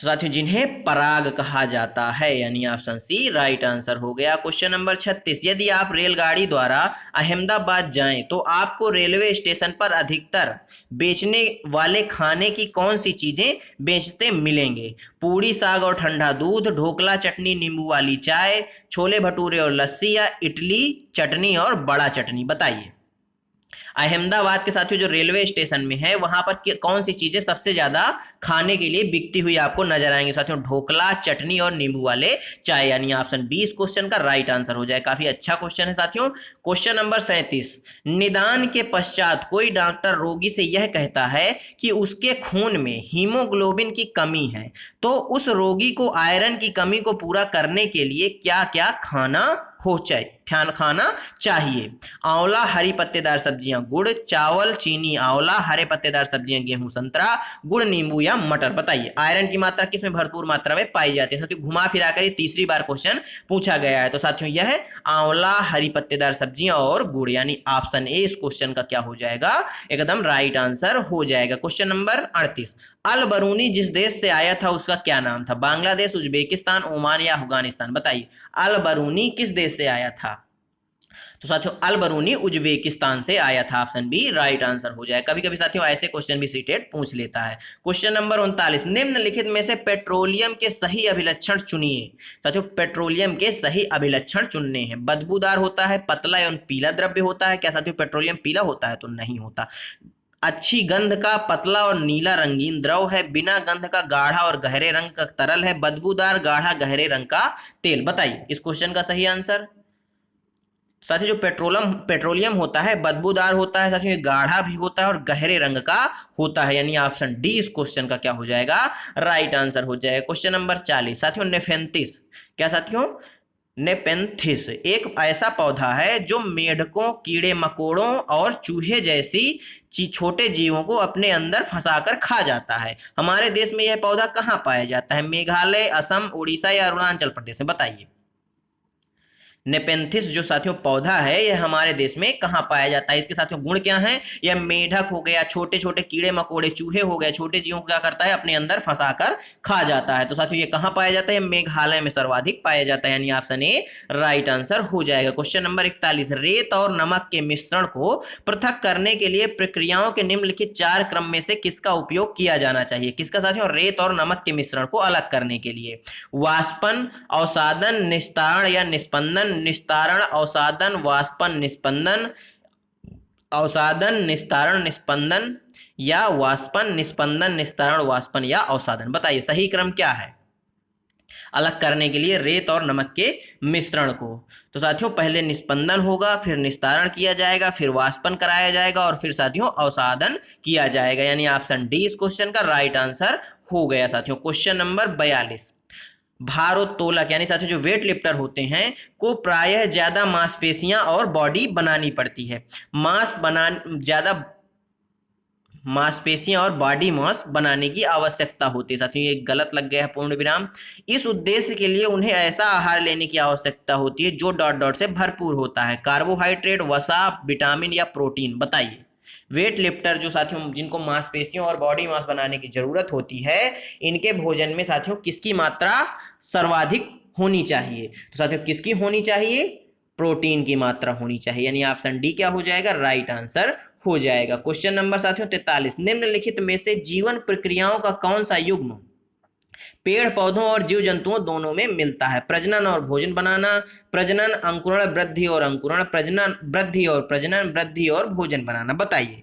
तो साथियों जिन्हें पराग कहा जाता है, यानी ऑप्शन सी राइट आंसर हो गया। क्वेश्चन नंबर 36, यदि आप रेलगाड़ी द्वारा अहमदाबाद जाएं तो आपको रेलवे स्टेशन पर अधिकतर बेचने वाले खाने की कौन सी चीजें बेचते मिलेंगे? पूड़ी, साग और ठंडा दूध, ढोकला, चटनी, नींबू वाली चाय, छोले भटूरे और लस्सी या इडली चटनी और बड़ा चटनी? बताइए अहमदाबाद के साथियों जो रेलवे स्टेशन में है वहां पर कौन सी चीजें सबसे ज्यादा खाने के लिए बिकती हुई आपको नजर आएंगी? साथियों ढोकला, चटनी और नींबू वाले चाय, यानी ऑप्शन बी इस क्वेश्चन का राइट आंसर हो जाए। काफी अच्छा क्वेश्चन है साथियों। क्वेश्चन नंबर 37, निदान के पश्चात कोई डॉक्टर रोगी से यह कहता है कि उसके खून में हीमोग्लोबिन की कमी है, तो उस रोगी को आयरन की कमी को पूरा करने के लिए क्या क्या खाना चाहिए? आंवला, हरी पत्तेदार सब्जियां, गुड़, चावल, चीनी, आंवला, हरे पत्तेदार सब्जियां, गेहूं, संतरा, गुड़, नींबू या मटर? बताइए आयरन की मात्रा किसमें भरपूर मात्रा में पाई जाती है? साथियों घुमा फिरा कर तीसरी बार क्वेश्चन पूछा गया है। तो साथियों यह आंवला, हरी पत्तेदार सब्जियां और गुड़, यानी ऑप्शन ए इस क्वेश्चन का क्या हो जाएगा, एकदम राइट आंसर हो जाएगा। क्वेश्चन नंबर 38, अल बरूनी जिस देश से आया था उसका क्या नाम था? बांग्लादेश, उज्बेकिस्तान, ओमान या अफगानिस्तान? बताइए अल बरूनी किस देश से आया था? तो साथियों अल बरूनी उज्बेकिस्तान से आया था। ऑप्शन बी राइट आंसर हो जाए। कभी कभी साथियों ऐसे क्वेश्चन भी सीटेट पूछ लेता है। क्वेश्चन नंबर 39, निम्नलिखित में से पेट्रोलियम के सही अभिलक्षण चुनिए। साथियों पेट्रोलियम के सही अभिलक्षण चुनने हैं। बदबूदार होता है, पतला एवं पीला द्रव्य होता है। क्या साथियों पेट्रोलियम पीला होता है? तो नहीं होता। अच्छी गंध का, पतला और नीला रंगीन द्रव है। बिना गंध का, गाढ़ा और गहरे रंग का तरल है। बदबूदार, गाढ़ा, गहरे रंग का तेल? बताइए इस क्वेश्चन का सही आंसर। साथियों जो पेट्रोलियम होता है बदबूदार होता है साथियों, गाढ़ा भी होता है और गहरे रंग का होता है, यानी ऑप्शन डी इस क्वेश्चन का क्या हो जाएगा, राइट आंसर हो जाएगा। क्वेश्चन नंबर 40 साथियों नेफेंथिस, क्या साथियों नेपेंथिस एक ऐसा पौधा है जो मेढकों, कीड़े मकोड़ों और चूहे जैसी छोटे जीवों को अपने अंदर फंसाकर खा जाता है। हमारे देश में यह पौधा कहाँ पाया जाता है? मेघालय, असम, उड़ीसा या अरुणाचल प्रदेश में? बताइए नेपेंथिस जो साथियों पौधा है यह हमारे देश में कहाँ पाया जाता है? इसके साथियों गुण क्या हैं? यह मेढक हो गया, छोटे छोटे कीड़े मकोड़े, चूहे हो गए, छोटे जीवों को क्या करता है? अपने अंदर फंसाकर खा जाता है। तो साथियों ये कहाँ पाया जाता है? मेघालय में सर्वाधिक पाया जाता है, यानी ऑप्शन ए राइट आंसर हो जाएगा। क्वेश्चन नंबर 41, रेत और नमक के मिश्रण को पृथक करने के लिए प्रक्रियाओं के निम्नलिखित 4 क्रम में से किसका उपयोग किया जाना चाहिए? किसका साथियों? रेत और नमक के मिश्रण को अलग करने के लिए वाष्पन, अवसादन, निस्तारण या निस्पंदन, निस्तारण, अवसादन, वाष्पन, निस्पंदन, अवसादन, निस्तारण, निस्पंदन या वाष्पन, निस्पंदन, निस्तारण, वाष्पन या अवसादन। बताइए सही क्रम क्या है अलग करने के लिए रेत और नमक के मिश्रण को? तो साथियों पहले निस्पंदन होगा, फिर निस्तारण किया जाएगा, फिर वाष्पन कराया जाएगा और फिर साथियों अवसादन किया जाएगा, यानी ऑप्शन डी इस क्वेश्चन का राइट आंसर हो गया साथियों। क्वेश्चन नंबर 42, भारोत्तोलक यानी साथियों जो वेट लिफ्टर होते हैं को प्रायः ज्यादा मांसपेशियां और बॉडी बनानी पड़ती है। ज्यादा मांसपेशियां और बॉडी मास बनाने की आवश्यकता होती है। साथियों ये गलत लग गया है पूर्ण विराम। इस उद्देश्य के लिए उन्हें ऐसा आहार लेने की आवश्यकता होती है जो डॉट डॉट से भरपूर होता है, कार्बोहाइड्रेट, वसा, विटामिन या प्रोटीन। बताइए वेट लिफ्टर जो साथियों जिनको मांसपेशियों और बॉडी मास बनाने की जरूरत होती है, इनके भोजन में साथियों किसकी मात्रा सर्वाधिक होनी चाहिए? तो साथियों किसकी होनी चाहिए? प्रोटीन की मात्रा होनी चाहिए, यानी ऑप्शन डी क्या हो जाएगा? राइट आंसर हो जाएगा। क्वेश्चन नंबर साथियों 43, निम्नलिखित में से जीवन प्रक्रियाओं का कौन सा युग्म पेड़ पौधों और जीव जंतुओं दोनों में मिलता है? प्रजनन और भोजन बनाना, प्रजनन, अंकुरण, वृद्धि और अंकुरण, प्रजनन, वृद्धि और प्रजनन, वृद्धि और भोजन बनाना। बताइए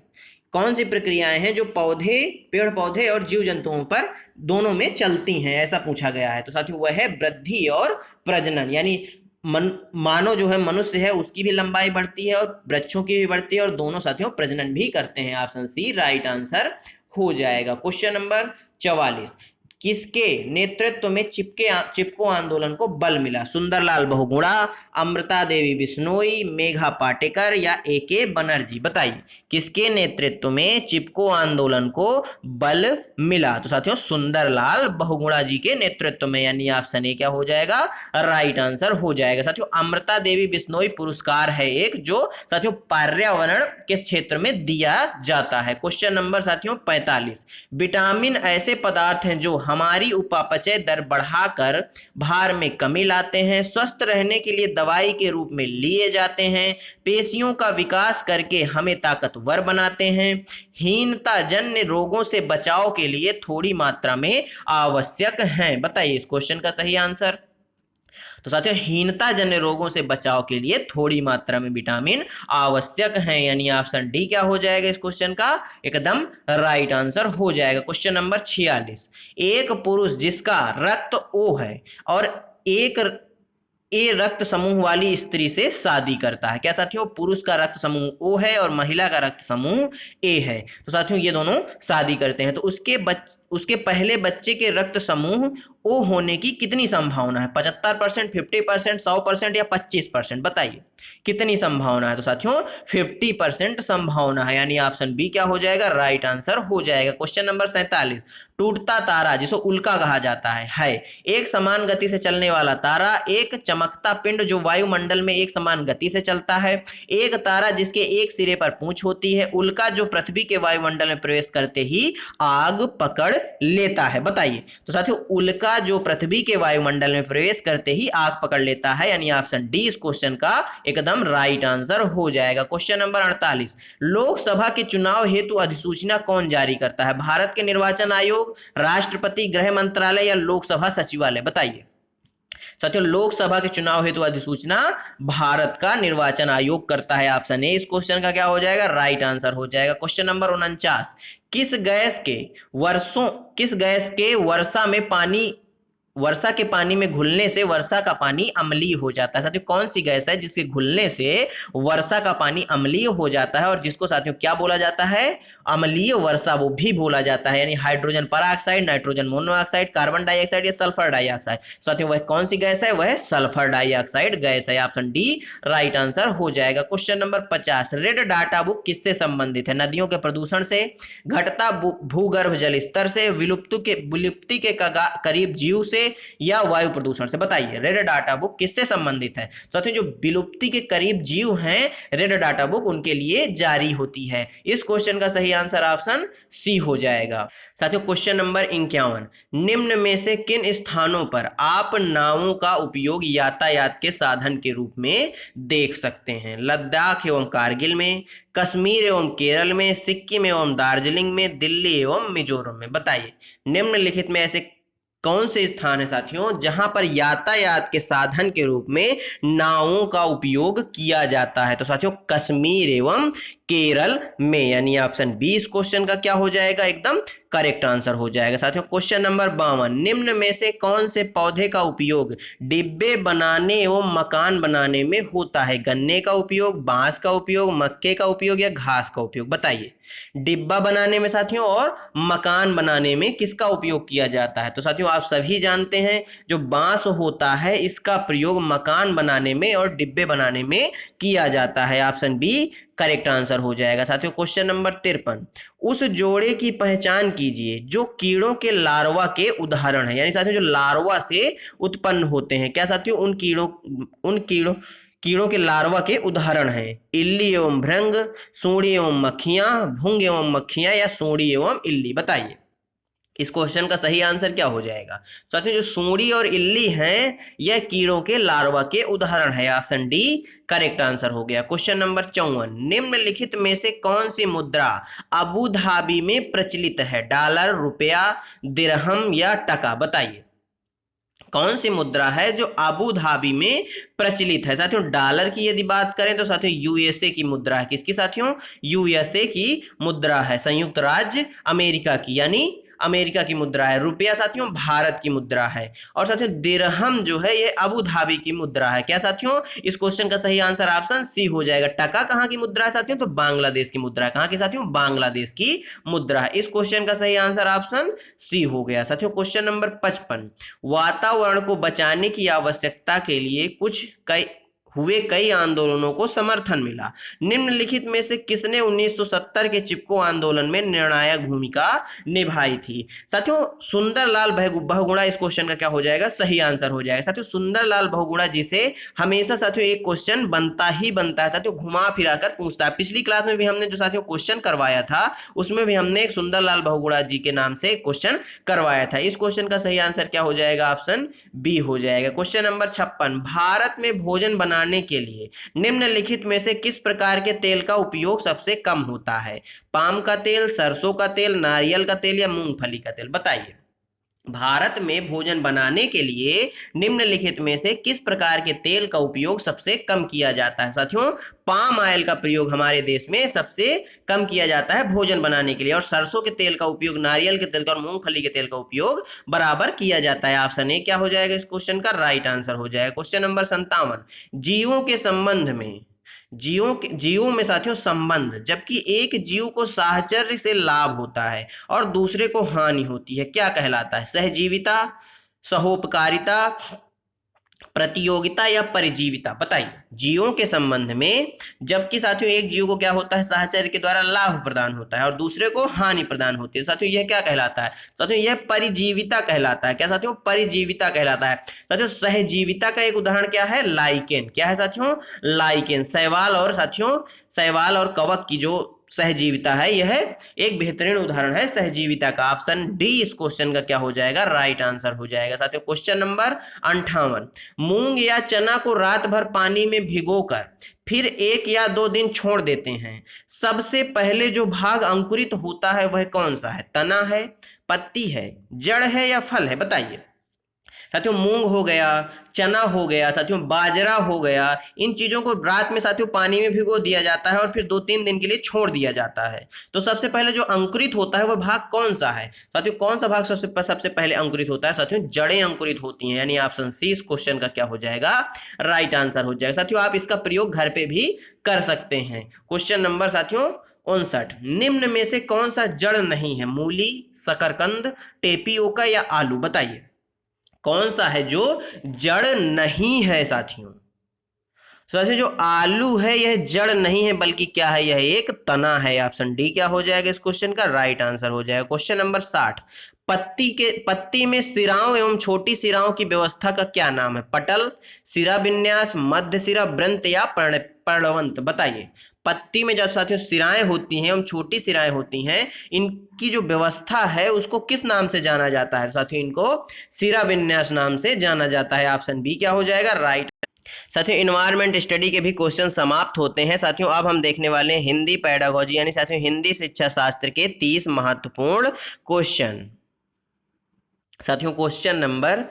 कौन सी प्रक्रियाएं हैं जो पौधे, पेड़ पौधे और जीव जंतुओं पर दोनों में चलती हैं, ऐसा पूछा गया है। तो साथियों वह है वृद्धि और प्रजनन, यानी मानव जो है मनुष्य है उसकी भी लंबाई बढ़ती है और वृक्षों की भी बढ़ती है और दोनों साथियों प्रजनन भी करते हैं। ऑप्शन सी राइट आंसर हो जाएगा। क्वेश्चन नंबर 44, किसके नेतृत्व में चिपको आंदोलन को बल मिला? सुंदरलाल बहुगुणा, अमृता देवी बिश्नोई, मेघा पाटेकर या ए.के. बनर्जी। बताइए किसके नेतृत्व में चिपको आंदोलन को बल मिला? तो साथियों सुंदरलाल बहुगुणा जी के नेतृत्व में, यानी ऑप्शन ए क्या हो जाएगा? राइट आंसर हो जाएगा। साथियों अमृता देवी बिश्नोई पुरस्कार है एक जो साथियों पर्यावरण के क्षेत्र में दिया जाता है। क्वेश्चन नंबर साथियों 45, विटामिन ऐसे पदार्थ हैं जो हमारी उपापचय दर बढ़ाकर भार में कमी लाते हैं, स्वस्थ रहने के लिए दवाई के रूप में लिए जाते हैं, पेशियों का विकास करके हमें ताकतवर बनाते हैं, हीनता जन्य रोगों से बचाव के लिए थोड़ी मात्रा में आवश्यक हैं। बताइए इस क्वेश्चन का सही आंसर। तो साथियों हीनता जन्य रोगों से बचाव के लिए थोड़ी मात्रा में विटामिन आवश्यक है, यानी ऑप्शन डी क्या हो जाएगा इस क्वेश्चन का? एकदम राइट आंसर हो जाएगा। क्वेश्चन नंबर 46, एक पुरुष जिसका रक्त ओ है और एक ए रक्त समूह वाली स्त्री से शादी करता है। क्या साथियों? पुरुष का रक्त समूह ओ है और महिला का रक्त समूह ए है। तो साथियों ये दोनों शादी करते हैं तो उसके पहले बच्चे के रक्त समूह ओ होने की कितनी संभावना है? 75%, 50%, 100% या 25%? बताइए कितनी संभावना है? तो साथियों 50% संभावना है, यानी ऑप्शन बी क्या हो जाएगा? राइट आंसर हो जाएगा। क्वेश्चन नंबर 47, टूटता तारा जिसको उल्का कहा जाता है एक समान गति से चलने वाला तारा, एक चमकता पिंड जो वायुमंडल में एक समान गति से चलता है, एक तारा जिसके एक सिरे पर पूंछ होती है, उल्का जो पृथ्वी के वायुमंडल में प्रवेश करते ही आग पकड़ लेता है। बताइए तो साथियों उल्का जो पृथ्वी के वायुमंडल में प्रवेश करते ही आग पकड़ लेता है, यानी ऑप्शन डी इस क्वेश्चन का एकदम राइट आंसर हो जाएगा। क्वेश्चन नंबर 48, लोकसभा के चुनाव हेतु अधिसूचना कौन जारी करता है? भारत के निर्वाचन आयोग, राष्ट्रपति, गृह मंत्रालय या लोकसभा सचिवालय? बताइए साथियों लोकसभा के चुनाव हेतु अधिसूचना भारत का निर्वाचन आयोग करता है। ऑप्शन ए इस क्वेश्चन का क्या हो जाएगा? राइट आंसर हो जाएगा। क्वेश्चन नंबर 49, किस गैस के वर्षा के पानी में घुलने से वर्षा का पानी अम्लीय हो जाता है? साथियों कौन सी गैस है जिसके घुलने से वर्षा का पानी अम्लीय हो जाता है और जिसको साथियों क्या बोला जाता है? अम्लीय वर्षा वो भी बोला जाता है, यानी hydrogen peroxide, nitrogen monoxide, carbon dioxide या सल्फर डाइऑक्साइड? साथियों वह कौन सी गैस है? वह सल्फर डाइऑक्साइड गैस है। ऑप्शन डी राइट आंसर हो जाएगा। Question number 50, red data book किससे संबंधित है? नदियों के प्रदूषण से, घटता भूगर्भ जल स्तर से, विलुप्ति के करीब जीव से या वायु प्रदूषण से? बताइए, रेड डाटा बुक किससे संबंधित है? साथियों, जो विलुप्ति के करीब जीव हैं, रेड डाटा बुक उनके लिए जारी होती है। इस क्वेश्चन का सही आंसर ऑप्शन सी हो जाएगा। साथियों, क्वेश्चन नंबर 51, निम्न में से किन स्थानों पर आप नावों का उपयोग यातायात के साधन के रूप में देख सकते हैं? लद्दाख एवं कारगिल में, कश्मीर एवं केरल में, सिक्किम एवं दार्जिलिंग में, दिल्ली एवं मिजोरम में? बताइए, निम्नलिखित में ऐसे कौन से स्थान है साथियों जहां पर यातायात के साधन के रूप में नावों का उपयोग किया जाता है? तो साथियों, कश्मीर एवं केरल में, यानी ऑप्शन बी इस क्वेश्चन का क्या हो जाएगा? एकदम करेक्ट आंसर हो जाएगा। साथियों, क्वेश्चन नंबर 52, निम्न में से कौन से पौधे का उपयोग डिब्बे बनाने एवं मकान बनाने में होता है? गन्ने का उपयोग, बांस का उपयोग, मक्के का उपयोग या घास का उपयोग? बताइए, डिब्बा बनाने में साथियों और मकान बनाने में किसका उपयोग किया जाता है? तो साथियों, आप सभी जानते हैं जो बांस होता है इसका प्रयोग मकान बनाने में और डिब्बे बनाने में किया जाता है। ऑप्शन बी करेक्ट आंसर हो जाएगा। साथियों, क्वेश्चन नंबर 53, उस जोड़े की पहचान कीजिए जो कीड़ों के लार्वा के उदाहरण है। यानी साथियों, जो लार्वा से उत्पन्न होते हैं, क्या साथियों? उन कीड़ों के लार्वा के उदाहरण हैं इल्ली एवं भृंग, सूंडी एवं मक्खियां, भुंग एवं मक्खियां या सूंडी एवं इल्ली? बताइए, इस क्वेश्चन का सही आंसर क्या हो जाएगा? साथियों, जो सूंडी और इल्ली हैं यह कीड़ों के लार्वा के उदाहरण है। ऑप्शन डी करेक्ट आंसर हो गया। क्वेश्चन नंबर 54, निम्नलिखित में से कौन सी मुद्रा अबू धाबी में प्रचलित है? डॉलर, रुपया, दिरहम या टका? बताइए, कौन सी मुद्रा है जो अबू धाबी में प्रचलित है? साथियों, डॉलर की यदि बात करें तो साथियों यूएसए की मुद्रा है। किसकी साथियों? यूएसए की मुद्रा है, संयुक्त राज्य अमेरिका की, यानी अमेरिका की मुद्रा है। रुपया साथियों भारत की मुद्रा है। और साथियों दिरहम जो है ये अबू धाबी की मुद्रा है। क्या साथियों? इस क्वेश्चन का सही आंसर ऑप्शन सी हो जाएगा। टका कहां की मुद्रा है साथियों? तो बांग्लादेश की मुद्रा है। कहां की साथियों? बांग्लादेश की मुद्रा है। इस क्वेश्चन का सही आंसर ऑप्शन सी हो गया। साथियों, क्वेश्चन नंबर 55, वातावरण को बचाने की आवश्यकता के लिए कई आंदोलनों को समर्थन मिला। निम्नलिखित में से किसने 1970 के चिपको आंदोलन में निर्णायक भूमिका निभाई थी? साथियों, सुंदरलाल बहुगुणा इस क्वेश्चन का क्या हो जाएगा? सही आंसर हो जाएगा। साथियों, सुंदरलाल बहुगुणा जी से हमेशा साथियों एक क्वेश्चन बनता ही बनता है, साथियों घुमा फिरा कर पूछता है। पिछली क्लास में भी हमने जो साथियों क्वेश्चन करवाया था उसमें भी हमने एक सुंदरलाल बहुगुणा जी के नाम से क्वेश्चन करवाया था। इस क्वेश्चन का सही आंसर क्या हो जाएगा? ऑप्शन बी हो जाएगा। क्वेश्चन नंबर 56, भारत में भोजन बनाने के लिए निम्नलिखित में से किस प्रकार के तेल का उपयोग सबसे कम होता है? पाम का तेल, सरसों का तेल, नारियल का तेल या मूंगफली का तेल? बताइए, भारत में भोजन बनाने के लिए निम्नलिखित में से किस प्रकार के तेल का उपयोग सबसे कम किया जाता है? साथियों, पाम ऑयल का प्रयोग हमारे देश में सबसे कम किया जाता है भोजन बनाने के लिए, और सरसों के तेल का उपयोग, नारियल के तेल का और मूंगफली के तेल का उपयोग बराबर किया जाता है। ऑप्शन ए क्या हो जाएगा? इस क्वेश्चन का राइट आंसर हो जाएगा। क्वेश्चन नंबर 57, जीवों के संबंध में जीवों में साथियों संबंध, जबकि एक जीव को साहचर्य से लाभ होता है और दूसरे को हानि होती है, क्या कहलाता है? सहजीविता, सहोपकारिता, प्रतियोगिता या परिजीविता? बताइए, जीवों के संबंध में जबकि साथियों एक जीव को क्या होता है? साहचर्य के द्वारा लाभ प्रदान होता है और दूसरे को हानि प्रदान होती है। साथियों, यह क्या कहलाता है? साथियों, यह परिजीविता कहलाता है। क्या साथियों? परिजीविता कहलाता है। साथियों, सहजीविता का एक उदाहरण क्या है? लाइकेन। क्या है साथियों? लाइकेन। शैवाल और कवक की जो सहजीविता है यह एक बेहतरीन उदाहरण है सहजीविता का। ऑप्शन डी इस क्वेश्चन का क्या हो जाएगा? राइट आंसर हो जाएगा। साथियों, क्वेश्चन नंबर 58, मूंग या चना को रात भर पानी में भिगोकर फिर 1 या 2 दिन छोड़ देते हैं, सबसे पहले जो भाग अंकुरित होता है वह कौन सा है? तना है, पत्ती है, जड़ है या फल है? बताइए। साथियों, मूंग हो गया, चना हो गया, साथियों बाजरा हो गया, इन चीजों को रात में साथियों पानी में भिगो दिया जाता है और फिर 2-3 दिन के लिए छोड़ दिया जाता है। तो सबसे पहले जो अंकुरित होता है वह भाग कौन सा है? साथियों, कौन सा भाग सबसे पहले अंकुरित होता है? साथियों, जड़ें अंकुरित होती हैं, यानी ऑप्शन सी इस क्वेश्चन का क्या हो जाएगा? राइट आंसर हो जाएगा। साथियों, आप इसका प्रयोग घर पे भी कर सकते हैं। क्वेश्चन नंबर साथियों 59, निम्न में से कौन सा जड़ नहीं है? मूली, शकरकंद, टेपियोका या आलू? बताइए, कौन सा है जो जड़ नहीं है? साथियों, जो आलू है यह जड़ नहीं है बल्कि क्या है? यह एक तना है। ऑप्शन डी क्या हो जाएगा? इस क्वेश्चन का राइट आंसर हो जाएगा। क्वेश्चन नंबर 60, पत्ती में सिराओं एवं छोटी सिराओं की व्यवस्था का क्या नाम है? पटल, सिरा विन्यास, मध्य सिरा, वृंत या पर्णवंत? बताइए। पत्ती में जो साथियों सिराएं होती हैं एवं छोटी सिराएं होती हैं, इनकी जो व्यवस्था है उसको किस नाम से जाना जाता है? साथियों इनको सिरा विन्यास नाम से जाना जाता है। ऑप्शन बी क्या हो जाएगा? राइट। साथियों इन्वायरमेंट स्टडी के भी क्वेश्चन समाप्त होते हैं। साथियों अब हम देखने वाले हैं हिंदी पेडागोजी यानी साथियों हिंदी शिक्षा शास्त्र के 30 महत्वपूर्ण क्वेश्चन। साथियों क्वेश्चन नंबर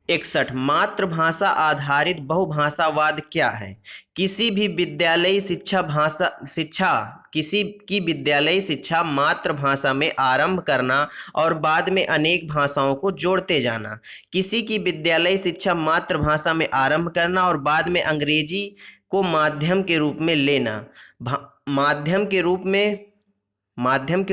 61, मातृभाषा आधारित बहुभाषावाद क्या है? किसी भी विद्यालयी शिक्षा किसी की विद्यालयी शिक्षा मातृभाषा में आरंभ करना और बाद में अनेक भाषाओं को जोड़ते जाना। किसी की विद्यालयी शिक्षा मातृभाषा में आरंभ करना और बाद में अंग्रेजी को माध्यम के रूप में लेना। माध्यम के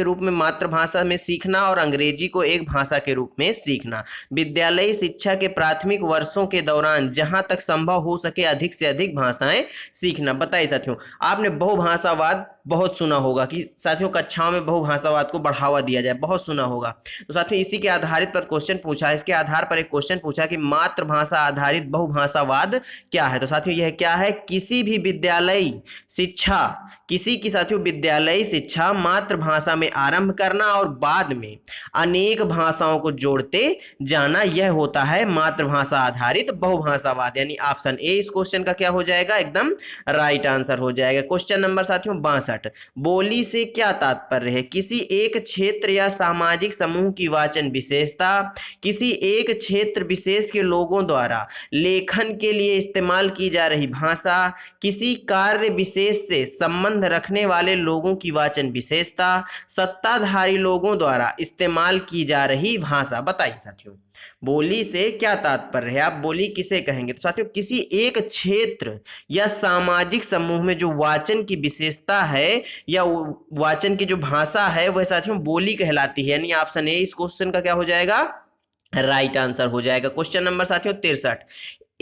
रूप में मातृभाषा में सीखना और अंग्रेजी को एक भाषा के रूप में सीखना। विद्यालयी शिक्षा के प्राथमिक वर्षों के दौरान जहां तक संभव हो सके अधिक से अधिक भाषाएं सीखना। बताइए साथियों, आपने बहुभाषावाद बहुत सुना होगा कि साथियों कक्षाओं में बहुभाषावाद को बढ़ावा दिया जाए, बहुत सुना होगा। तो साथियों इसी के आधारित पर क्वेश्चन पूछा, इसके आधार पर एक क्वेश्चन पूछा कि मातृभाषा आधारित बहुभाषावाद क्या है? तो साथियों यह क्या है? किसी विद्यालयी शिक्षा मातृभाषा में आरंभ करना और बाद में अनेक भाषाओं को जोड़ते जाना, यह होता है मातृभाषा आधारित बहुभाषावाद। यानी ऑप्शन ए इस क्वेश्चन का क्या हो जाएगा? एकदम राइट आंसर हो जाएगा। क्वेश्चन नंबर साथियों 62, बोली से क्या तात्पर्य है? किसी एक क्षेत्र या सामाजिक समूह की वाचन विशेषता, किसी एक क्षेत्र विशेष के लोगों द्वारा लेखन के लिए इस्तेमाल की जा रही भाषा, किसी कार्य विशेष से संबंध रखने वाले लोगों की वाचन विशेषता, सत्ताधारी लोगों द्वारा इस्तेमाल की जा रही भाषा। बताइए साथियों, बोली से क्या तात्पर्य है? आप बोली किसे कहेंगे? तो साथियों किसी एक क्षेत्र या सामाजिक समूह में जो वाचन की विशेषता है या वाचन की जो भाषा है वह साथियों बोली कहलाती है। यानी ऑप्शन ए इस क्वेश्चन का क्या हो जाएगा? राइट आंसर हो जाएगा। क्वेश्चन नंबर साथियों 63,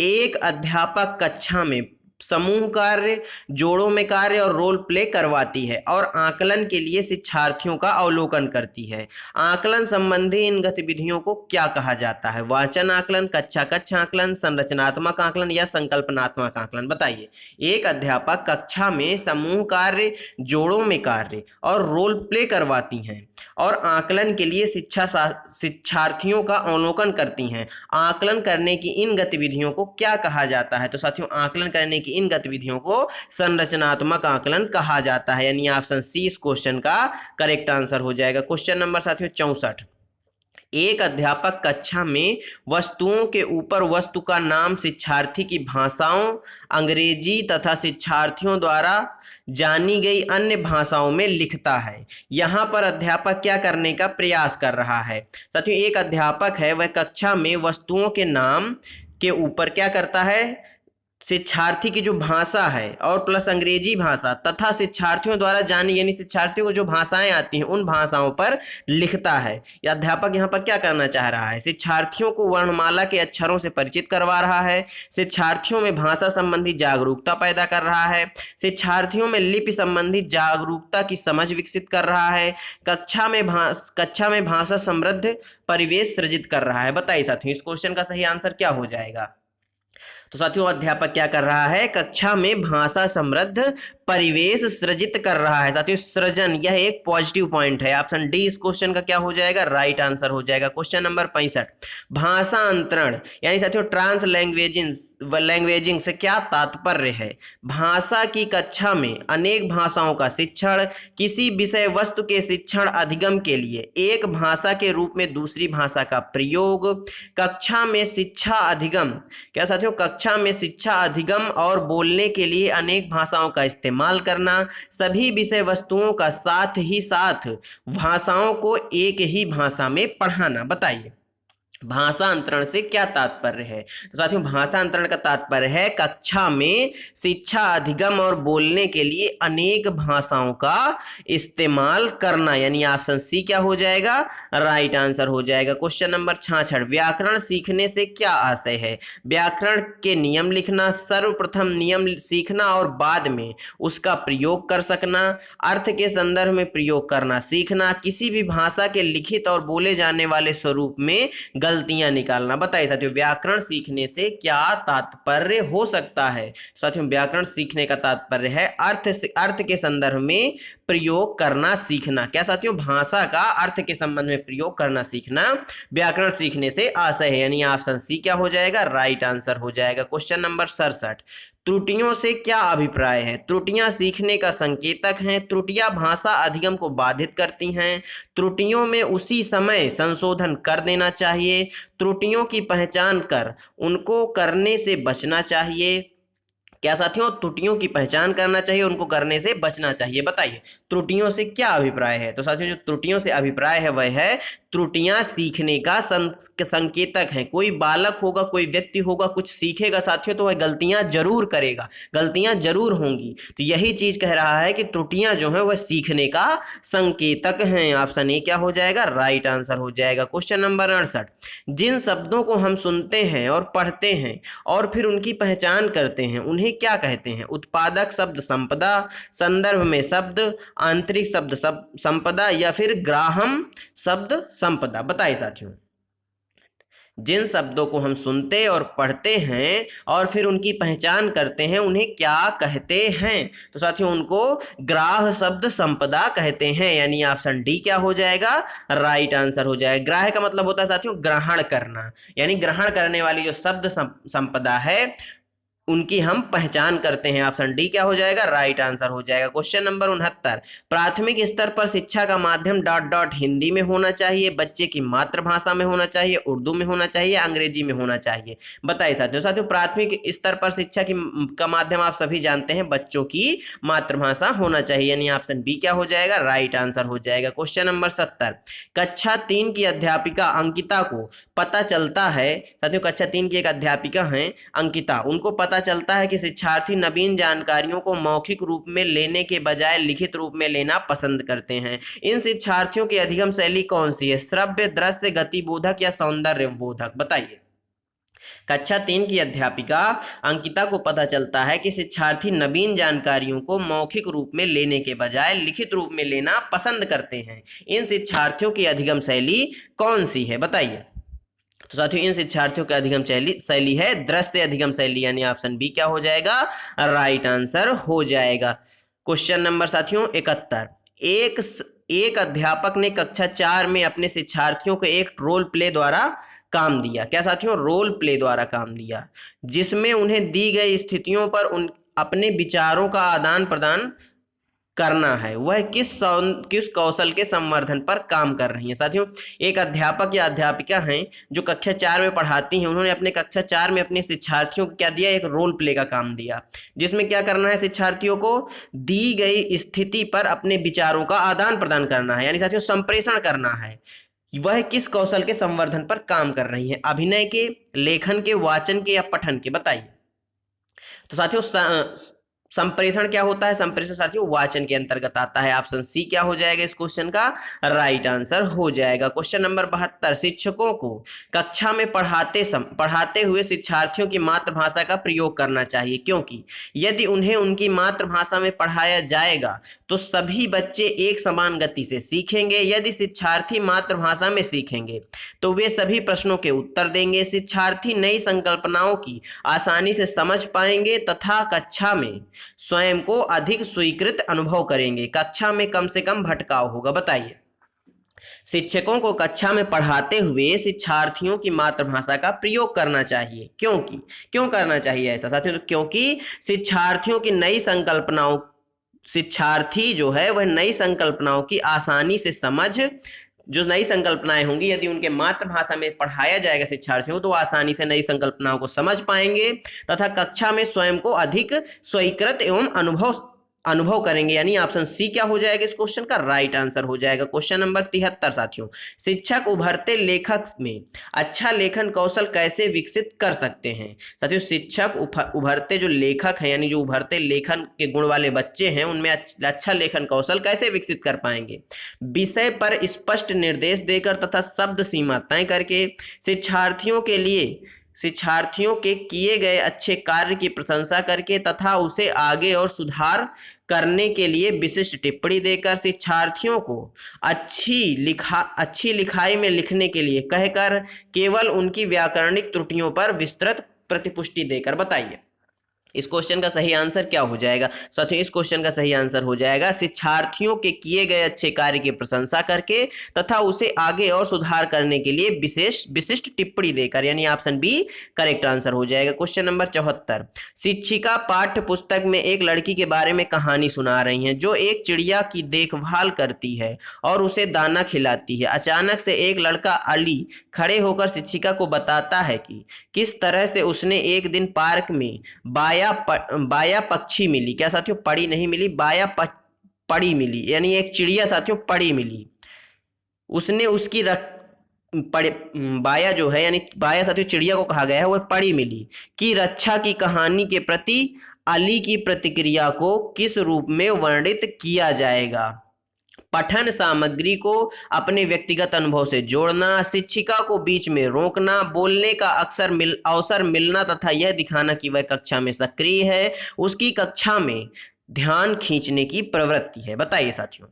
एक अध्यापक कक्षा में समूह कार्य, जोड़ों में कार्य और रोल प्ले करवाती है और आकलन के लिए शिक्षार्थियों का अवलोकन करती है। आकलन संबंधी इन गतिविधियों को क्या कहा जाता है? वाचन आकलन, कक्षा आकलन, संरचनात्मक आकलन या संकल्पनात्मक आकलन? बताइए। एक अध्यापक कक्षा में समूह कार्य, जोड़ों में कार्य और रोल प्ले करवाती हैं और आकलन के लिए शिक्षार्थियों का अवलोकन करती हैं। आकलन करने की इन गतिविधियों को क्या कहा जाता है? तो साथियों आकलन करने की इन गतिविधियों को संरचनात्मक आकलन कहा जाता है। यानी ऑप्शन सी इस क्वेश्चन का करेक्ट आंसर हो जाएगा। क्वेश्चन नंबर साथियों 64, एक अध्यापक कक्षा में वस्तुओं के ऊपर वस्तु का नाम शिक्षार्थी की भाषाओं, अंग्रेजी तथा शिक्षार्थियों द्वारा जानी गई अन्य भाषाओं में लिखता है। यहाँ पर अध्यापक क्या करने का प्रयास कर रहा है? साथियों एक अध्यापक है, वह कक्षा में वस्तुओं के नाम के ऊपर क्या करता है? शिक्षार्थी की जो भाषा है और प्लस अंग्रेजी भाषा तथा शिक्षार्थियों द्वारा जानी, यानी शिक्षार्थियों को जो भाषाएं आती हैं उन भाषाओं पर लिखता है। या अध्यापक यहाँ पर क्या करना चाह रहा है? शिक्षार्थियों को वर्णमाला के अक्षरों से परिचित करवा रहा है, शिक्षार्थियों में भाषा संबंधी जागरूकता पैदा कर रहा है, शिक्षार्थियों में लिपि संबंधी जागरूकता की समझ विकसित कर रहा है, कक्षा में भाषा समृद्ध परिवेश सृजित कर रहा है। बताइए साथियों इस क्वेश्चन का सही आंसर क्या हो जाएगा? तो साथियों अध्यापक क्या कर रहा है? कक्षा में भाषा समृद्ध परिवेश सृजित कर रहा है। साथियों सृजन यह एक पॉजिटिव पॉइंट है। ऑप्शन डी इस क्वेश्चन का क्या हो जाएगा? राइट आंसर हो जाएगा। क्वेश्चन नंबर 65, भाषा अंतरण यानी साथियों ट्रांस लैंग्वेजिंग से क्या तात्पर्य है? भाषा की कक्षा में अनेक भाषाओं का शिक्षण, किसी विषय वस्तु के शिक्षण अधिगम के लिए एक भाषा के रूप में दूसरी भाषा का प्रयोग, कक्षा में शिक्षा अधिगम, क्या साथियों कक्षा में शिक्षा अधिगम और बोलने के लिए अनेक भाषाओं का इस्तेमाल करना, सभी विषय वस्तुओं का साथ ही साथ भाषाओं को एक ही भाषा में पढ़ाना। बताइए भाषांतरण से क्या तात्पर्य है? तो साथियों भाषांतरण का तात्पर्य है कक्षा में शिक्षा अधिगम और बोलने के लिए अनेक भाषाओं का इस्तेमाल करना, यानी ऑप्शन सी क्या हो जाएगा? राइट आंसर हो जाएगा। क्वेश्चन नंबर 66, व्याकरण सीखने से क्या आशय है? व्याकरण के नियम लिखना, सर्वप्रथम नियम सीखना और बाद में उसका प्रयोग कर सकना, अर्थ के संदर्भ में प्रयोग करना सीखना, किसी भी भाषा के लिखित और बोले जाने वाले स्वरूप में गलतियां निकालना। बताइए साथियों व्याकरण सीखने से क्या तात्पर्य हो सकता है? साथियों व्याकरण सीखने का तात्पर्य है अर्थ के संदर्भ में प्रयोग करना सीखना। क्या साथियों? भाषा का अर्थ के संबंध में प्रयोग करना सीखना व्याकरण सीखने से आशय है, यानी ऑप्शन सी क्या हो जाएगा? राइट आंसर हो जाएगा। क्वेश्चन नंबर 67, त्रुटियों से क्या अभिप्राय है? त्रुटियां सीखने का संकेतक हैं, त्रुटियां भाषा अधिगम को बाधित करती हैं, त्रुटियों में उसी समय संशोधन कर देना चाहिए, त्रुटियों की पहचान कर उनको करने से बचना चाहिए। क्या साथियों? त्रुटियों की पहचान करना चाहिए, उनको करने से बचना चाहिए। बताइए त्रुटियों से क्या अभिप्राय है? तो साथियों जो त्रुटियों से अभिप्राय है वह है त्रुटियां सीखने का संकेतक है। कोई बालक होगा, कोई व्यक्ति होगा, कुछ सीखेगा साथियों तो वह गलतियां जरूर करेगा, गलतियां जरूर होंगी। तो यही चीज कह रहा है कि त्रुटियां जो है वह सीखने का संकेतक हैं। ऑप्शन ए क्या हो जाएगा? राइट आंसर हो जाएगा। क्वेश्चन नंबर 68, जिन शब्दों को हम सुनते हैं और पढ़ते हैं और फिर उनकी पहचान करते हैं उन्हें क्या कहते हैं? उत्पादक शब्द संपदा, संदर्भ में शब्द, आंतरिक शब्द संपदा या फिर ग्राहम शब्द संपदा। बताइए साथियों जिन शब्दों को हम सुनते और पढ़ते हैं और फिर उनकी पहचान करते हैं उन्हें क्या कहते हैं? तो साथियों उनको ग्राह शब्द संपदा कहते हैं, यानी ऑप्शन डी क्या हो जाएगा? राइट आंसर हो जाएगा। ग्राह का मतलब होता है साथियों ग्रहण करना, यानी ग्रहण करने वाली जो शब्द संपदा है उनकी हम पहचान करते हैं। ऑप्शन डी क्या हो जाएगा? राइट आंसर हो जाएगा। क्वेश्चन नंबर 69, प्राथमिक स्तर पर शिक्षा का माध्यम डॉट डॉट हिंदी में होना चाहिए, बच्चे की मातृभाषा में होना चाहिए, उर्दू में होना चाहिए, अंग्रेजी में होना चाहिए। बताइए साथियों साथियों प्राथमिक स्तर पर शिक्षा का माध्यम आप सभी जानते हैं बच्चों की मातृभाषा होना चाहिए, यानी ऑप्शन बी क्या हो जाएगा? राइट आंसर हो जाएगा। क्वेश्चन नंबर 70, कक्षा 3 की अध्यापिका अंकिता को पता चलता है, साथियों कक्षा 3 की एक अध्यापिका हैं अंकिता, उनको पता चलता है कि शिक्षार्थी नवीन जानकारियों को मौखिक रूप में लेने के बजाय लिखित रूप में लेना पसंद करते हैं। इन शिक्षार्थियों की अधिगम शैली कौन सी है? श्रव्य, दृश्य, गतिबोधक या सौंदर्य बोधक? बताइए कक्षा 3 की अध्यापिका अंकिता को पता चलता है कि शिक्षार्थी नवीन जानकारियों को मौखिक रूप में लेने के बजाय लिखित रूप में लेना पसंद करते हैं। इन शिक्षार्थियों की अधिगम शैली कौन सी है? बताइए। तो साथियों इन शिक्षार्थियों की अधिगम शैली है दृश्य अधिगम शैली, यानी ऑप्शन बी क्या हो जाएगा? राइट आंसर हो जाएगा। क्वेश्चन नंबर साथियों 71, एक अध्यापक ने कक्षा 4 में अपने शिक्षार्थियों को एक रोल प्ले द्वारा काम दिया। क्या साथियों? रोल प्ले द्वारा काम दिया, जिसमें उन्हें दी गई स्थितियों पर अपने विचारों का आदान प्रदान करना है। वह किस कौशल के संवर्धन पर काम कर रही हैं? साथियों एक अध्यापक या अध्यापिका हैं जो कक्षा 4 में पढ़ाती हैं, उन्होंने अपने कक्षा 4 में अपने शिक्षार्थियों को क्या दिया? एक रोल प्ले का काम दिया, जिसमें क्या करना है? शिक्षार्थियों को दी गई स्थिति पर अपने विचारों का आदान प्रदान करना है, यानी साथियों संप्रेषण करना है। वह किस कौशल के संवर्धन पर काम कर रही हैं? अभिनय के, लेखन के, वाचन के या पठन के? बताइए। तो साथियों संप्रेषण क्या होता है? संप्रेषण साथियों वाचन के अंतर्गत आता है। ऑप्शन सी क्या हो जाएगा इस क्वेश्चन का? राइट आंसर हो जाएगा। क्वेश्चन नंबर 72, शिक्षकों को कक्षा में पढ़ाते हुए शिक्षार्थियों की मातृभाषा का प्रयोग करना चाहिए, क्योंकि यदि उन्हें उनकी मातृभाषा में पढ़ाया जाएगा तो सभी बच्चे एक समान गति से सीखेंगे। यदि शिक्षार्थी मातृभाषा में सीखेंगे तो वे सभी प्रश्नों के उत्तर देंगे, शिक्षार्थी नई संकल्पनाओं की आसानी से समझ पाएंगे तथा कक्षा में स्वयं को अधिक स्वीकृत अनुभव करेंगे। कक्षा में कम से कम भटकाव होगा। बताइए शिक्षकों को कक्षा में पढ़ाते हुए शिक्षार्थियों की मातृभाषा का प्रयोग करना चाहिए, क्यों करना चाहिए ऐसा साथियों? तो क्योंकि शिक्षार्थी जो है वह नई संकल्पनाओं की आसानी से समझ, जो नई संकल्पनाएं होंगी यदि उनके मातृभाषा में पढ़ाया जाएगा शिक्षार्थियों को तो आसानी से नई संकल्पनाओं को समझ पाएंगे तथा कक्षा में स्वयं को अधिक स्वीकृत एवं अनुभव अनुभव करेंगे, यानी ऑप्शन सी क्या हो जाएगा इस क्वेश्चन का राइट आंसर हो जाएगा। क्वेश्चन नंबर 73 साथियों, शिक्षक उभरते लेखक में अच्छा लेखन कौशल कैसे विकसित कर सकते हैं। साथियों शिक्षक उभरते जो लेखक हैं, यानी जो उभरते लेखन के गुण वाले बच्चे हैं, उनमें अच्छा लेखन कौशल कैसे विकसित कर पाएंगे। विषय पर स्पष्ट निर्देश देकर तथा शब्द सीमा तय करके, शिक्षार्थियों के किए गए अच्छे कार्य की प्रशंसा करके तथा उसे आगे और सुधार करने के लिए विशिष्ट टिप्पणी देकर, शिक्षार्थियों को अच्छी लिखाई में लिखने के लिए कहकर, केवल उनकी व्याकरणिक त्रुटियों पर विस्तृत प्रतिपुष्टि देकर। बताइए इस क्वेश्चन का सही आंसर क्या हो जाएगा। साथियों इस क्वेश्चन का सही आंसर हो जाएगा शिक्षार्थियों के किए गए अच्छे कार्य की प्रशंसा करके तथा उसे आगे और सुधार करने के लिए विशिष्ट टिप्पणी देकर, यानी ऑप्शन बी करेक्ट आंसर हो जाएगा। क्वेश्चन नंबर 74, शिक्षिका पाठ्य पुस्तक में एक लड़की के बारे में कहानी सुना रही हैं जो एक चिड़िया की देखभाल करती है और उसे दाना खिलाती है। अचानक से एक लड़का अली खड़े होकर शिक्षिका को बताता है कि किस तरह से उसने एक दिन पार्क में बाया पक्षी मिली। क्या साथियों, पड़ी नहीं मिली, पड़ी मिली, यानी एक चिड़िया साथियों पड़ी मिली। उसने उसकी बाया जो है, यानी बाया साथियों चिड़िया को कहा गया है, वह पड़ी मिली की रक्षा की कहानी के प्रति अली की प्रतिक्रिया को किस रूप में वर्णित किया जाएगा। पठन सामग्री को अपने व्यक्तिगत अनुभव से जोड़ना, शिक्षिका को बीच में रोकना, बोलने का अवसर मिलना तथा यह दिखाना कि वह कक्षा में सक्रिय है, उसकी कक्षा में ध्यान खींचने की प्रवृत्ति है। बताइए साथियों,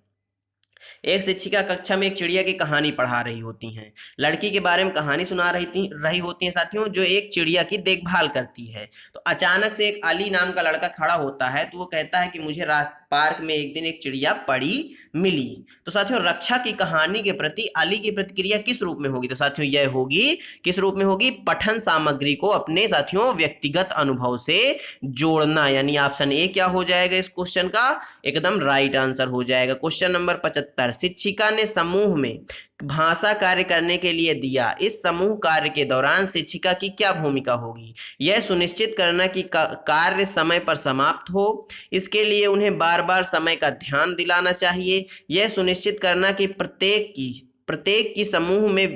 एक शिक्षिका कक्षा में एक चिड़िया की कहानी पढ़ा रही होती हैं, लड़की के बारे में कहानी सुना रही होती हैं साथियों, जो एक चिड़िया की देखभाल करती है। तो अचानक से एक अली नाम का लड़का खड़ा होता है, तो वो कहता है कि मुझे पार्क में एक दिन एक चिड़िया पड़ी मिली। तो साथियों रक्षा की कहानी के प्रति अली की प्रतिक्रिया किस रूप में होगी। तो साथियों यह होगी, किस रूप में होगी, पठन सामग्री को अपने साथियों व्यक्तिगत अनुभव से जोड़ना, यानी ऑप्शन ए क्या हो जाएगा इस क्वेश्चन का एकदम राइट आंसर हो जाएगा। क्वेश्चन नंबर 75, शिक्षिका ने समूह में भाषा कार्य करने के लिए दिया। इस समूह कार्य के दौरान शिक्षिका की क्या भूमिका होगी। यह सुनिश्चित करना कि कार्य समय पर समाप्त हो, इसके लिए उन्हें बार बार समय का ध्यान दिलाना चाहिए। यह सुनिश्चित करना कि प्रत्येक की समूह में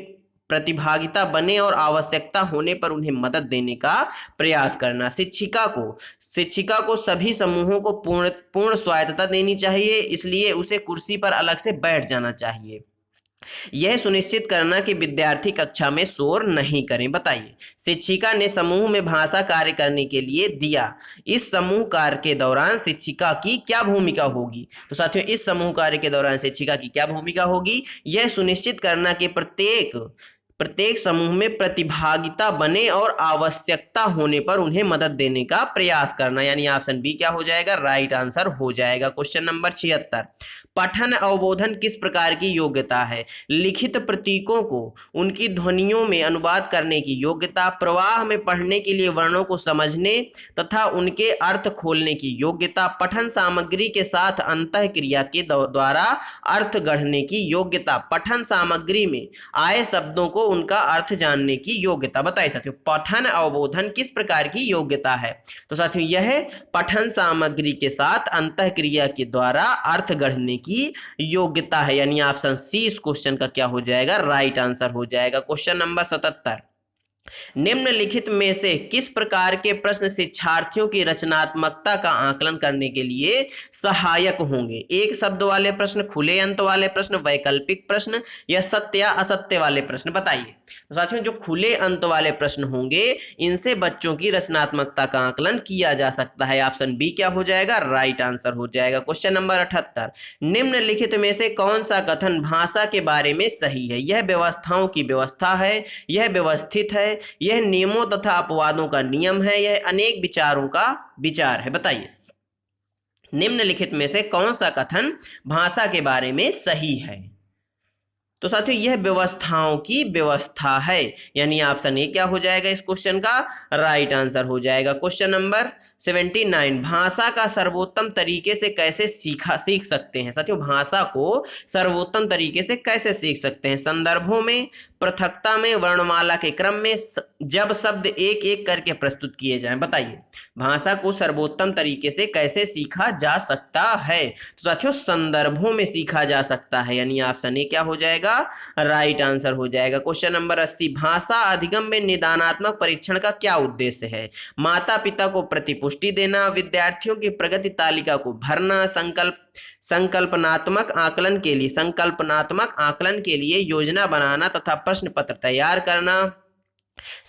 प्रतिभागिता बने और आवश्यकता होने पर उन्हें मदद देने का प्रयास करना। शिक्षिका को सभी समूहों को पूर्ण स्वायत्तता देनी चाहिए, इसलिए उसे कुर्सी पर अलग से बैठ जाना चाहिए। यह सुनिश्चित करना कि विद्यार्थी कक्षा में शोर नहीं करें। बताइए शिक्षिका ने समूह में भाषा कार्य करने के लिए दिया, इस समूह कार्य के दौरान शिक्षिका की क्या भूमिका होगी। तो साथियों इस समूह कार्य के दौरान शिक्षिका की क्या भूमिका होगी, यह सुनिश्चित करना कि प्रत्येक समूह में प्रतिभागिता बने और आवश्यकता होने पर उन्हें मदद देने का प्रयास करना, यानी ऑप्शन बी क्या हो जाएगा राइट आंसर हो जाएगा। क्वेश्चन नंबर 76, पठन अवबोधन किस प्रकार की योग्यता है। लिखित प्रतीकों को उनकी ध्वनियों में अनुवाद करने की योग्यता, प्रवाह में पढ़ने के लिए वर्णों को समझने तथा उनके अर्थ खोलने की योग्यता, पठन सामग्री के साथ अंतःक्रिया के द्वारा अर्थ गढ़ने की योग्यता, पठन सामग्री में आए शब्दों को उनका अर्थ जानने की योग्यता। बताइए साथियों पठन अवबोधन किस प्रकार की योग्यता है। तो साथियों यह पठन सामग्री के साथ अंतःक्रिया के द्वारा अर्थ गढ़ने की योग्यता है, यानी ऑप्शन सी इस क्वेश्चन का क्या हो जाएगा राइट आंसर हो जाएगा। क्वेश्चन नंबर 77, निम्नलिखित में से किस प्रकार के प्रश्न शिक्षार्थियों की रचनात्मकता का आकलन करने के लिए सहायक होंगे। एक शब्द वाले प्रश्न, खुले अंत वाले प्रश्न, वैकल्पिक प्रश्न या सत्य या असत्य वाले प्रश्न। बताइए तो साथियों जो खुले अंत वाले प्रश्न होंगे इनसे बच्चों की रचनात्मकता का आकलन किया जा सकता है। ऑप्शन बी क्या हो जाएगा राइट आंसर हो जाएगा। क्वेश्चन नंबर 78, निम्नलिखित में से कौन सा कथन भाषा के बारे में सही है। यह व्यवस्थाओं की व्यवस्था है, यह व्यवस्थित है, यह नियमों तथा अपवादों का नियम है, यह अनेक विचारों का विचार है। बताइए निम्नलिखित में से कौन सा कथन भाषा के बारे में सही है। तो साथियों यह व्यवस्थाओं की व्यवस्था है, यानी ऑप्शन ए क्या हो जाएगा इस क्वेश्चन का राइट आंसर हो जाएगा। क्वेश्चन नंबर 79 भाषा का सर्वोत्तम तरीके से कैसे सीख सकते हैं। साथियों, भाषा को सर्वोत्तम तरीके से कैसे सीख सकते हैं? संदर्भों में, पृथकता में, वर्णमाला के क्रम में, जब शब्द एक एक करके प्रस्तुत किए जाएं। बताइए, भाषा को सर्वोत्तम तरीके से कैसे सीखा जा सकता है? तो साथियों, संदर्भों में सीखा जा सकता है, यानी ऑप्शन ए क्या हो जाएगा? राइट आंसर हो जाएगा। क्वेश्चन नंबर 80 भाषा अधिगम में निदानात्मक परीक्षण का क्या उद्देश्य है? माता पिता को प्रतिपुष्टि देना, विद्यार्थियों की प्रगति तालिका को भरना, संकल्पनात्मक आकलन के लिए योजना बनाना तथा प्रश्न पत्र तैयार करना,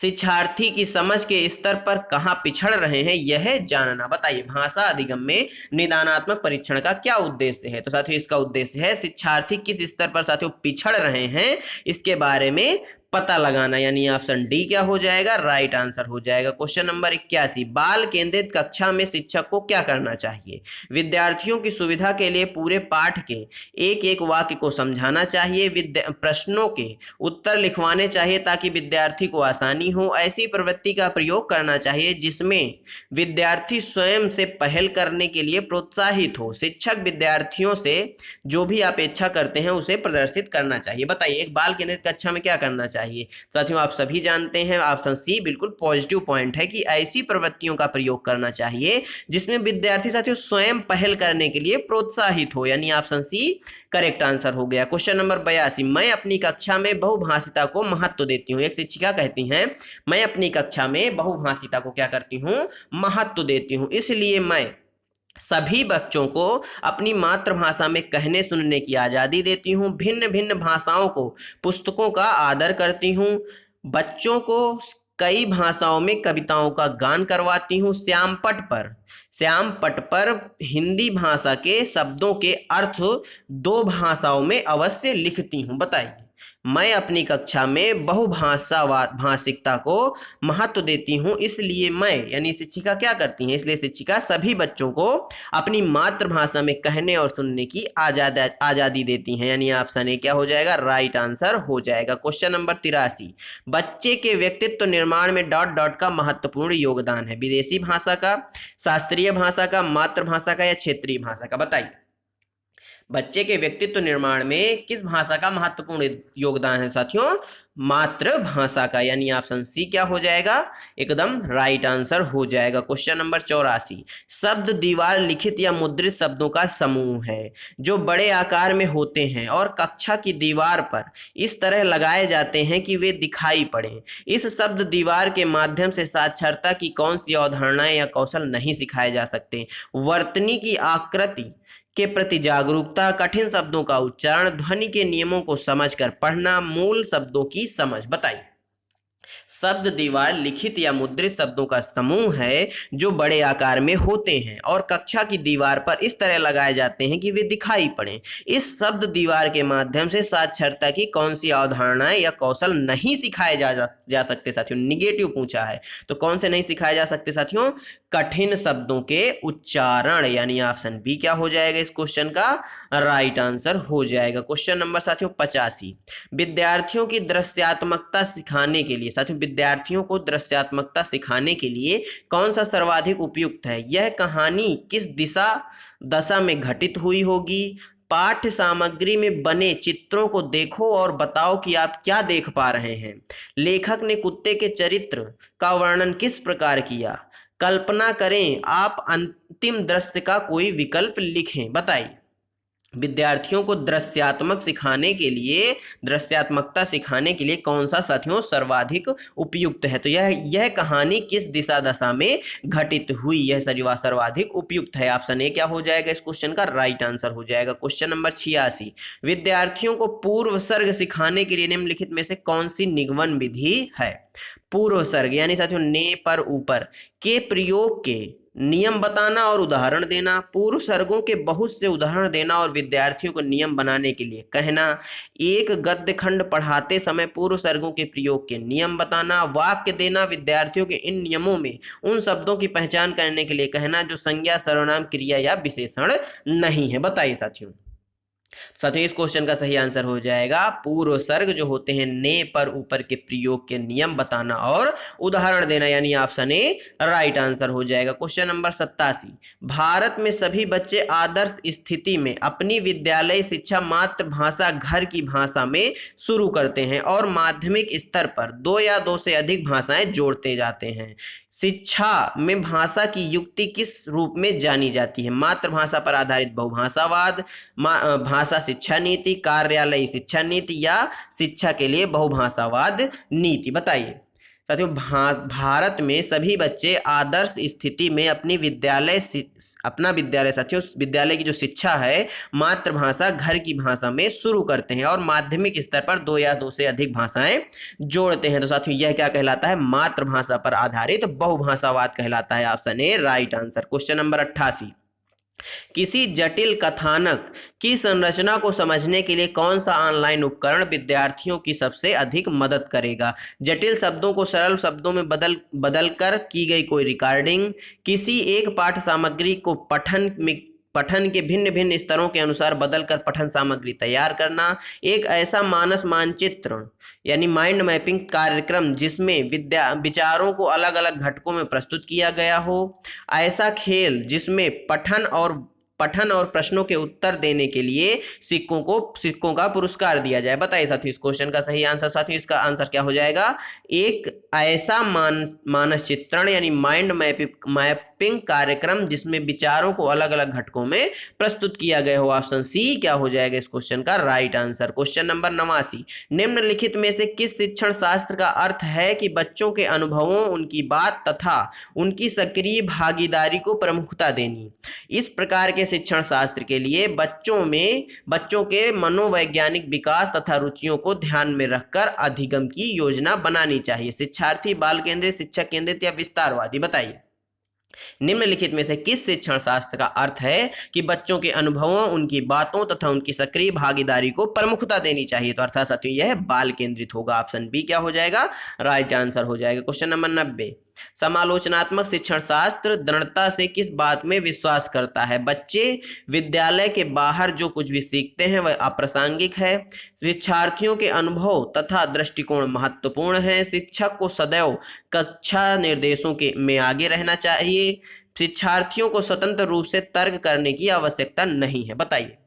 शिक्षार्थी की समझ के स्तर पर कहां पिछड़ रहे हैं यह जानना। बताइए, भाषा अधिगम में निदानात्मक परीक्षण का क्या उद्देश्य है? तो साथियों, इसका उद्देश्य है शिक्षार्थी किस स्तर पर साथियों पिछड़ रहे हैं इसके बारे में पता लगाना, यानी ऑप्शन डी क्या हो जाएगा? राइट आंसर हो जाएगा। क्वेश्चन नंबर 81 बाल केंद्रित कक्षा में शिक्षक को क्या करना चाहिए? विद्यार्थियों की सुविधा के लिए पूरे पाठ के एक एक वाक्य को समझाना चाहिए, प्रश्नों के उत्तर लिखवाने चाहिए ताकि विद्यार्थी को आसानी हो, ऐसी प्रवृत्ति का प्रयोग करना चाहिए जिसमें विद्यार्थी स्वयं से पहल करने के लिए प्रोत्साहित हो, शिक्षक विद्यार्थियों से जो भी अपेक्षा करते हैं उसे प्रदर्शित करना चाहिए। बताइए, एक बाल केंद्रित कक्षा में क्या करना चाहिए? साथियों, आप सभी जानते हैं ऑप्शन सी बिल्कुल पॉजिटिव पॉइंट है कि ऐसी प्रवृत्तियों का प्रयोग करना चाहिए जिसमें विद्यार्थी साथियों स्वयं पहल करने के लिए प्रोत्साहित हो, यानी ऑप्शन सी करेक्ट आंसर हो गया। क्वेश्चन नंबर 82 मैं अपनी कक्षा में बहुभाषिता को महत्व देती हूँ। एक शिक्षिका कहती हैं, मैं अपनी कक्षा में बहुभाषिता को क्या करती हूँ? महत्व देती हूँ, इसलिए मैं सभी बच्चों को अपनी मातृभाषा में कहने सुनने की आज़ादी देती हूँ, भिन्न भिन्न भाषाओं को पुस्तकों का आदर करती हूँ, बच्चों को कई भाषाओं में कविताओं का गान करवाती हूँ, श्याम पट पर हिंदी भाषा के शब्दों के अर्थ दो भाषाओं में अवश्य लिखती हूँ। बताइए, मैं अपनी कक्षा में भाषिकता को महत्व देती हूँ, इसलिए मैं, यानी शिक्षिका क्या करती हैं? इसलिए शिक्षिका सभी बच्चों को अपनी मातृभाषा में कहने और सुनने की आज़ादी देती हैं, यानी ऑप्शन ए क्या हो जाएगा? राइट आंसर हो जाएगा। क्वेश्चन नंबर 83 बच्चे के व्यक्तित्व निर्माण में डॉट डॉट का महत्वपूर्ण योगदान है। विदेशी भाषा का, शास्त्रीय भाषा का, मातृभाषा का या क्षेत्रीय भाषा का? बताइए, बच्चे के व्यक्तित्व निर्माण में किस भाषा का महत्वपूर्ण योगदान है? साथियों, मातृभाषा का, यानी ऑप्शन सी क्या हो जाएगा? एकदम राइट आंसर हो जाएगा। क्वेश्चन नंबर 84 शब्द दीवार लिखित या मुद्रित शब्दों का समूह है जो बड़े आकार में होते हैं और कक्षा की दीवार पर इस तरह लगाए जाते हैं कि वे दिखाई पड़े। इस शब्द दीवार के माध्यम से साक्षरता की कौन सी अवधारणाएं या कौशल नहीं सिखाए जा सकते? वर्तनी की आकृति के प्रति जागरूकता, कठिन शब्दों का उच्चारण, ध्वनि के नियमों को समझकर पढ़ना, मूल शब्दों की समझ। बताइए, शब्द दीवार लिखित या मुद्रित शब्दों का समूह है जो बड़े आकार में होते हैं और कक्षा की दीवार पर इस तरह लगाए जाते हैं कि वे दिखाई पड़े। इस शब्द दीवार के माध्यम से साक्षरता की कौन सी अवधारणाएं या कौशल नहीं सिखाए जा सकते? साथियों, निगेटिव पूछा है, तो कौन से नहीं सिखाए जा सकते साथियों? कठिन शब्दों के उच्चारण, यानी ऑप्शन बी क्या हो जाएगा इस क्वेश्चन का? राइट आंसर हो जाएगा। क्वेश्चन नंबर साथियों 85 विद्यार्थियों की दृश्यात्मकता सिखाने के लिए, साथियों विद्यार्थियों को दृश्यात्मकता सिखाने के लिए कौन सा सर्वाधिक उपयुक्त है? यह कहानी किस दशा में घटित हुई होगी? पाठ्य सामग्री में बने चित्रों को देखो और बताओ कि आप क्या देख पा रहे हैं। लेखक ने कुत्ते के चरित्र का वर्णन किस प्रकार किया? कल्पना करें, आप अंतिम दृश्य का कोई विकल्प लिखें। बताइए, विद्यार्थियों को दृश्यात्मकता सिखाने के लिए कौन सा साथियों सर्वाधिक उपयुक्त है? तो यह कहानी किस दशा में घटित हुई, यह सर्वाधिक उपयुक्त है। ऑप्शन ए क्या हो जाएगा इस क्वेश्चन का? राइट आंसर हो जाएगा। क्वेश्चन नंबर 86 विद्यार्थियों को पूर्व सर्ग सिखाने के लिए निम्नलिखित में से कौन सी निगमन विधि है? पूर्व सर्ग, यानी साथियों ने, पर, ऊपर के प्रयोग के नियम बताना और उदाहरण देना, पूर्व सर्गों के बहुत से उदाहरण देना और विद्यार्थियों को नियम बनाने के लिए कहना, एक गद्य खंड पढ़ाते समय पूर्व सर्गों के प्रयोग के नियम बताना, वाक्य देना, विद्यार्थियों के इन नियमों में उन शब्दों की पहचान करने के लिए कहना जो संज्ञा, सर्वनाम, क्रिया या विशेषण नहीं है। बताइए साथियों, साथियों इस क्वेश्चन का सही आंसर हो जाएगा पूर्व सर्ग जो होते हैं ने पर ऊपर के प्रयोग के नियम बताना और उदाहरण देना, यानी ऑप्शन ए राइट आंसर हो जाएगा। क्वेश्चन नंबर 87, भारत में सभी बच्चे आदर्श स्थिति में अपनी विद्यालय शिक्षा मातृभाषा घर की भाषा में शुरू करते हैं और माध्यमिक स्तर पर दो या दो से अधिक भाषाएं जोड़ते जाते हैं। शिक्षा में भाषा की युक्ति किस रूप में जानी जाती है? मातृभाषा पर आधारित बहुभाषावाद, भाषा शिक्षा नीति, कार्यालयी शिक्षा नीति या शिक्षा के लिए बहुभाषावाद नीति, बताइए। साथियों भारत में सभी बच्चे आदर्श स्थिति में अपना विद्यालय साथियों विद्यालय की जो शिक्षा है मातृभाषा घर की भाषा में शुरू करते हैं और माध्यमिक स्तर पर दो या दो से अधिक भाषाएं जोड़ते हैं। तो साथियों यह क्या कहलाता है? मातृभाषा पर आधारित बहुभाषावाद कहलाता है। Option A right answer. Question number 88, किसी जटिल कथानक की संरचना को समझने के लिए कौन सा ऑनलाइन उपकरण विद्यार्थियों की सबसे अधिक मदद करेगा? जटिल शब्दों को सरल शब्दों में बदलकर की गई कोई रिकॉर्डिंग, किसी एक पाठ्य सामग्री को पठन के भिन्न भिन्न स्तरों के अनुसार बदलकर पठन सामग्री तैयार करना, एक ऐसा मानस मानचित्र यानी माइंड मैपिंग कार्यक्रम जिसमें विचारों को अलग अलग घटकों में प्रस्तुत किया गया हो, ऐसा खेल जिसमें पठन और प्रश्नों के उत्तर देने के लिए सिक्कों का पुरस्कार दिया जाए। बताइए साथियों इस क्वेश्चन का सही आंसर। साथियों इसका आंसर क्या हो जाएगा? एक ऐसा मानस चित्रण यानी माइंड मैपिंग कार्यक्रम जिसमें विचारों को अलग अलग घटकों में प्रस्तुत किया गया हो। ऑप्शन सी क्या हो जाएगा इस क्वेश्चन का राइट आंसर। क्वेश्चन नंबर 89, निम्नलिखित में से किस शिक्षण शास्त्र का अर्थ है कि बच्चों के अनुभवों, उनकी बात तथा उनकी सक्रिय भागीदारी को प्रमुखता देनी? इस प्रकार के शिक्षण शास्त्र के लिए बच्चों के मनोवैज्ञानिक विकास तथा रुचियों को ध्यान में रखकर अधिगम की योजना बनानी चाहिए। शिक्षार्थी, बाल केंद्रित, शिक्षक केंद्रित या विस्तारवादी? बताइए निम्नलिखित में से किस शिक्षण शास्त्र का अर्थ है कि बच्चों के अनुभवों, उनकी बातों तथा उनकी सक्रिय भागीदारी को प्रमुखता देनी चाहिए? तो अर्थात साथियों यह बाल केंद्रित होगा। ऑप्शन बी क्या हो जाएगा? राइट आंसर हो जाएगा। क्वेश्चन नंबर 90, समालोचनात्मक शिक्षण शास्त्र दृढ़ता से किस बात में विश्वास करता है? बच्चे विद्यालय के बाहर जो कुछ भी सीखते हैं वह अप्रासंगिक है, शिक्षार्थियों के अनुभव तथा दृष्टिकोण महत्वपूर्ण है, शिक्षक को सदैव कक्षा निर्देशों में आगे रहना चाहिए, शिक्षार्थियों को स्वतंत्र रूप से तर्क करने की आवश्यकता नहीं है? बताइए।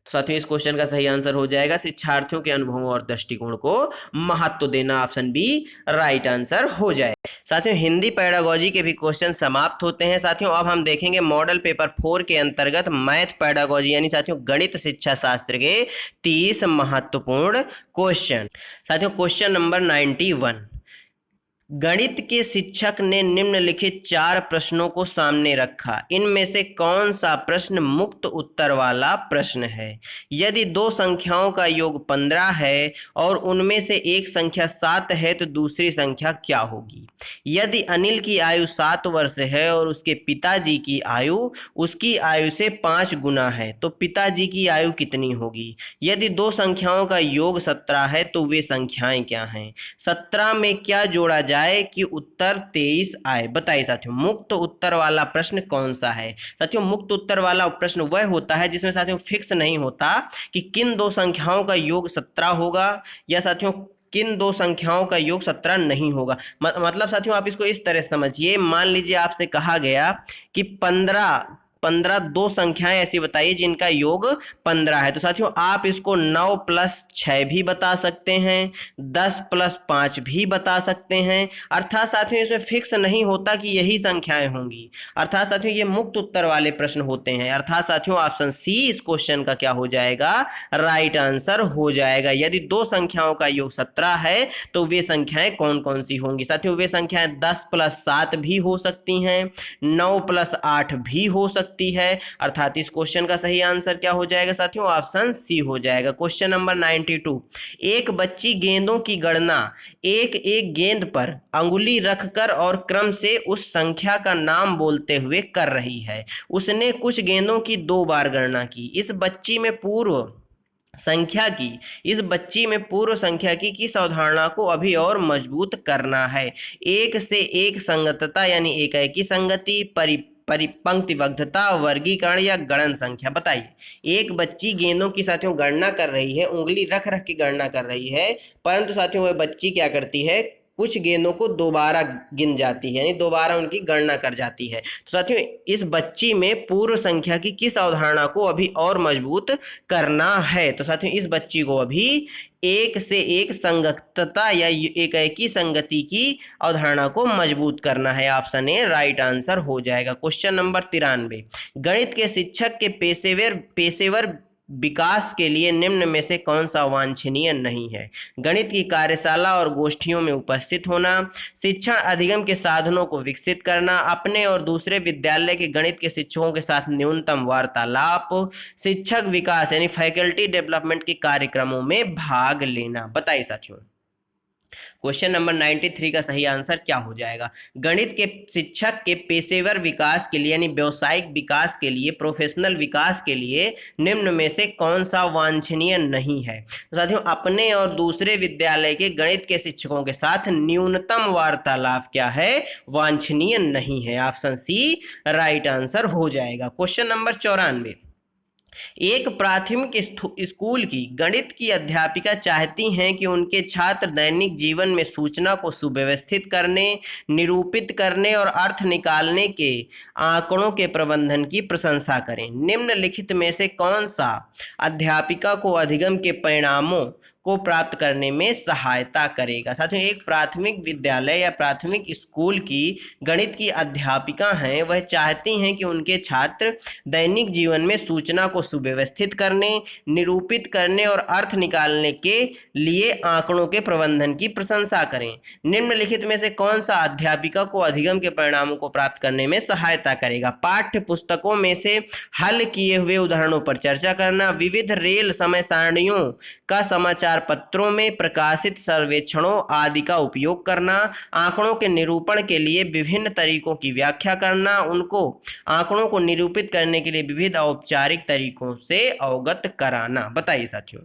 तो साथियों इस क्वेश्चन का सही आंसर हो जाएगा शिक्षार्थियों के अनुभवों और दृष्टिकोण को महत्व देना। ऑप्शन बी राइट आंसर हो जाए। साथियों हिंदी पेडागोजी के भी क्वेश्चन समाप्त होते हैं। साथियों अब हम देखेंगे मॉडल पेपर 4 के अंतर्गत मैथ पेडागोजी यानी साथियों गणित शिक्षा शास्त्र के 30 महत्वपूर्ण क्वेश्चन। साथियों क्वेश्चन नंबर 91, गणित के शिक्षक ने निम्नलिखित 4 प्रश्नों को सामने रखा, इनमें से कौन सा प्रश्न मुक्त उत्तर वाला प्रश्न है? यदि दो संख्याओं का योग 15 है और उनमें से एक संख्या 7 है तो दूसरी संख्या क्या होगी? यदि अनिल की आयु 7 वर्ष है और उसके पिताजी की आयु उसकी आयु से 5 गुना है तो पिताजी की आयु कितनी होगी? यदि दो संख्याओं का योग 17 है तो वे संख्याएं क्या हैं? 17 में क्या जोड़ा जाए कि उत्तर 23 आए? बताइए साथियों मुक्त उत्तर वाला प्रश्न कौन सा है? साथियों मुक्त उत्तर वाला प्रश्न वह होता है जिसमें साथियों फिक्स नहीं होता कि किन दो संख्याओं का योग 17 होगा या साथियों किन दो संख्याओं का योग 17 नहीं होगा। मतलब साथियों आप इसको इस तरह समझिए, मान लीजिए आपसे कहा गया कि 15 दो संख्याएं ऐसी बताइए जिनका योग 15 है, तो साथियों आप इसको 9 + 6 भी बता सकते हैं, 10 + 5 भी बता सकते हैं। अर्थात साथियों इसमें फिक्स नहीं होता कि यही संख्याएं होंगी। अर्थात साथियों ये मुक्त उत्तर वाले प्रश्न होते हैं। अर्थात साथियों ऑप्शन सी इस क्वेश्चन का क्या हो जाएगा? राइट आंसर हो जाएगा। यदि दो संख्याओं का योग 17 है तो वे संख्याएं कौन कौन सी होंगी? साथियों वे संख्याएं 10 + 7 भी हो सकती हैं, 9 + 8 भी हो सकती है। अर्थात इस क्वेश्चन का सही आंसर क्या हो जाएगा साथियों? ऑप्शन सी हो जाएगा। क्वेश्चन नंबर 92, एक बच्ची गेंदों की गणना एक एक गेंद पर अंगुली रखकर और क्रम से उस संख्या का नाम बोलते हुए कर रही है। उसने कुछ गेंदों की 2 बार गणना की। इस बच्ची में पूर्व संख्या की किस अवधारणा को अभी और मजबूत करना है? एक से एक संगतता यानी एकाएकी संगति, पंक्तिबद्धता, वर्गीकरण या गणन संख्या। बताइए, एक बच्ची गेंदों की साथियों गणना कर रही है, उंगली रख रख के गणना कर रही है, परंतु साथियों वह बच्ची क्या करती है, कुछ गेंदों को दोबारा गिन जाती है, यानी दोबारा उनकी गणना कर जाती है। तो साथियों इस बच्ची में पूर्व संख्या की किस अवधारणा को अभी और मजबूत करना है? तो साथियों इस बच्ची को अभी एक से एक संगतता या एकाएकी संगति की अवधारणा को मजबूत करना है। ऑप्शन ए राइट आंसर हो जाएगा। क्वेश्चन नंबर 93, गणित के शिक्षक के पेशेवर विकास के लिए निम्न में से कौन सा वांछनीय नहीं है? गणित की कार्यशाला और गोष्ठियों में उपस्थित होना, शिक्षण अधिगम के साधनों को विकसित करना, अपने और दूसरे विद्यालय के गणित के शिक्षकों के साथ न्यूनतम वार्तालाप, शिक्षक विकास यानी फैकल्टी डेवलपमेंट के कार्यक्रमों में भाग लेना। बताइए साथियों, क्वेश्चन नंबर 93 का सही आंसर क्या हो जाएगा? गणित के शिक्षक के पेशेवर विकास के लिए यानी व्यावसायिक विकास के लिए, प्रोफेशनल विकास के लिए निम्न में से कौन सा वांछनीय नहीं है? तो साथियों अपने और दूसरे विद्यालय के गणित के शिक्षकों के साथ न्यूनतम वार्तालाप क्या है? वांछनीय नहीं है। ऑप्शन सी राइट आंसर हो जाएगा। क्वेश्चन नंबर 94, एक प्राथमिक स्कूल की गणित की अध्यापिका चाहती हैं कि उनके छात्र दैनिक जीवन में सूचना को सुव्यवस्थित करने, निरूपित करने और अर्थ निकालने के आंकड़ों के प्रबंधन की प्रशंसा करें। निम्नलिखित में से कौन सा अध्यापिका को अधिगम के परिणामों को प्राप्त करने में सहायता करेगा? साथियों एक प्राथमिक विद्यालय या प्राथमिक स्कूल की गणित की अध्यापिका हैं, वह चाहती हैं कि उनके छात्र दैनिक जीवन में सूचना को सुव्यवस्थित करने, निरूपित करने और अर्थ निकालने के लिए आंकड़ों के प्रबंधन की प्रशंसा करें। निम्नलिखित में से कौन सा अध्यापिका को अधिगम के परिणामों को प्राप्त करने में सहायता करेगा? पाठ्य पुस्तकों में से हल किए हुए उदाहरणों पर चर्चा करना, विविध रेल समय सारणियों का समाचार पत्रों में प्रकाशित सर्वेक्षणों आदि का उपयोग करना, आंकड़ों के निरूपण के लिए विभिन्न तरीकों की व्याख्या करना, उनको आंकड़ों को निरूपित करने के लिए विविध औपचारिक तरीकों से अवगत कराना। बताइए साथियों,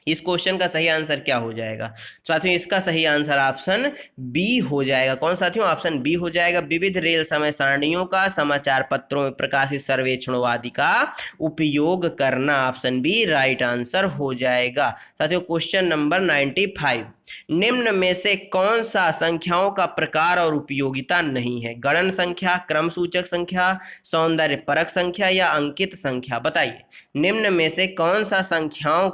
इस क्वेश्चन का सही आंसर क्या हो जाएगा? साथियों इसका सही आंसर ऑप्शन बी हो जाएगा। कौन साथियों? ऑप्शन बी हो जाएगा। विविध रेल समय सारणियों का, समाचार पत्रों में प्रकाशित सर्वेक्षणों आदि का उपयोग करना। ऑप्शन बी राइट आंसर हो जाएगा। साथियों क्वेश्चन नंबर 95, निम्न में से कौन सा संख्याओं का प्रकार और उपयोगिता नहीं है? गणन संख्या, क्रम सूचक संख्या, सौंदर्य परक संख्या या अंकित संख्या। बताइए, निम्न में से कौन सा संख्याओं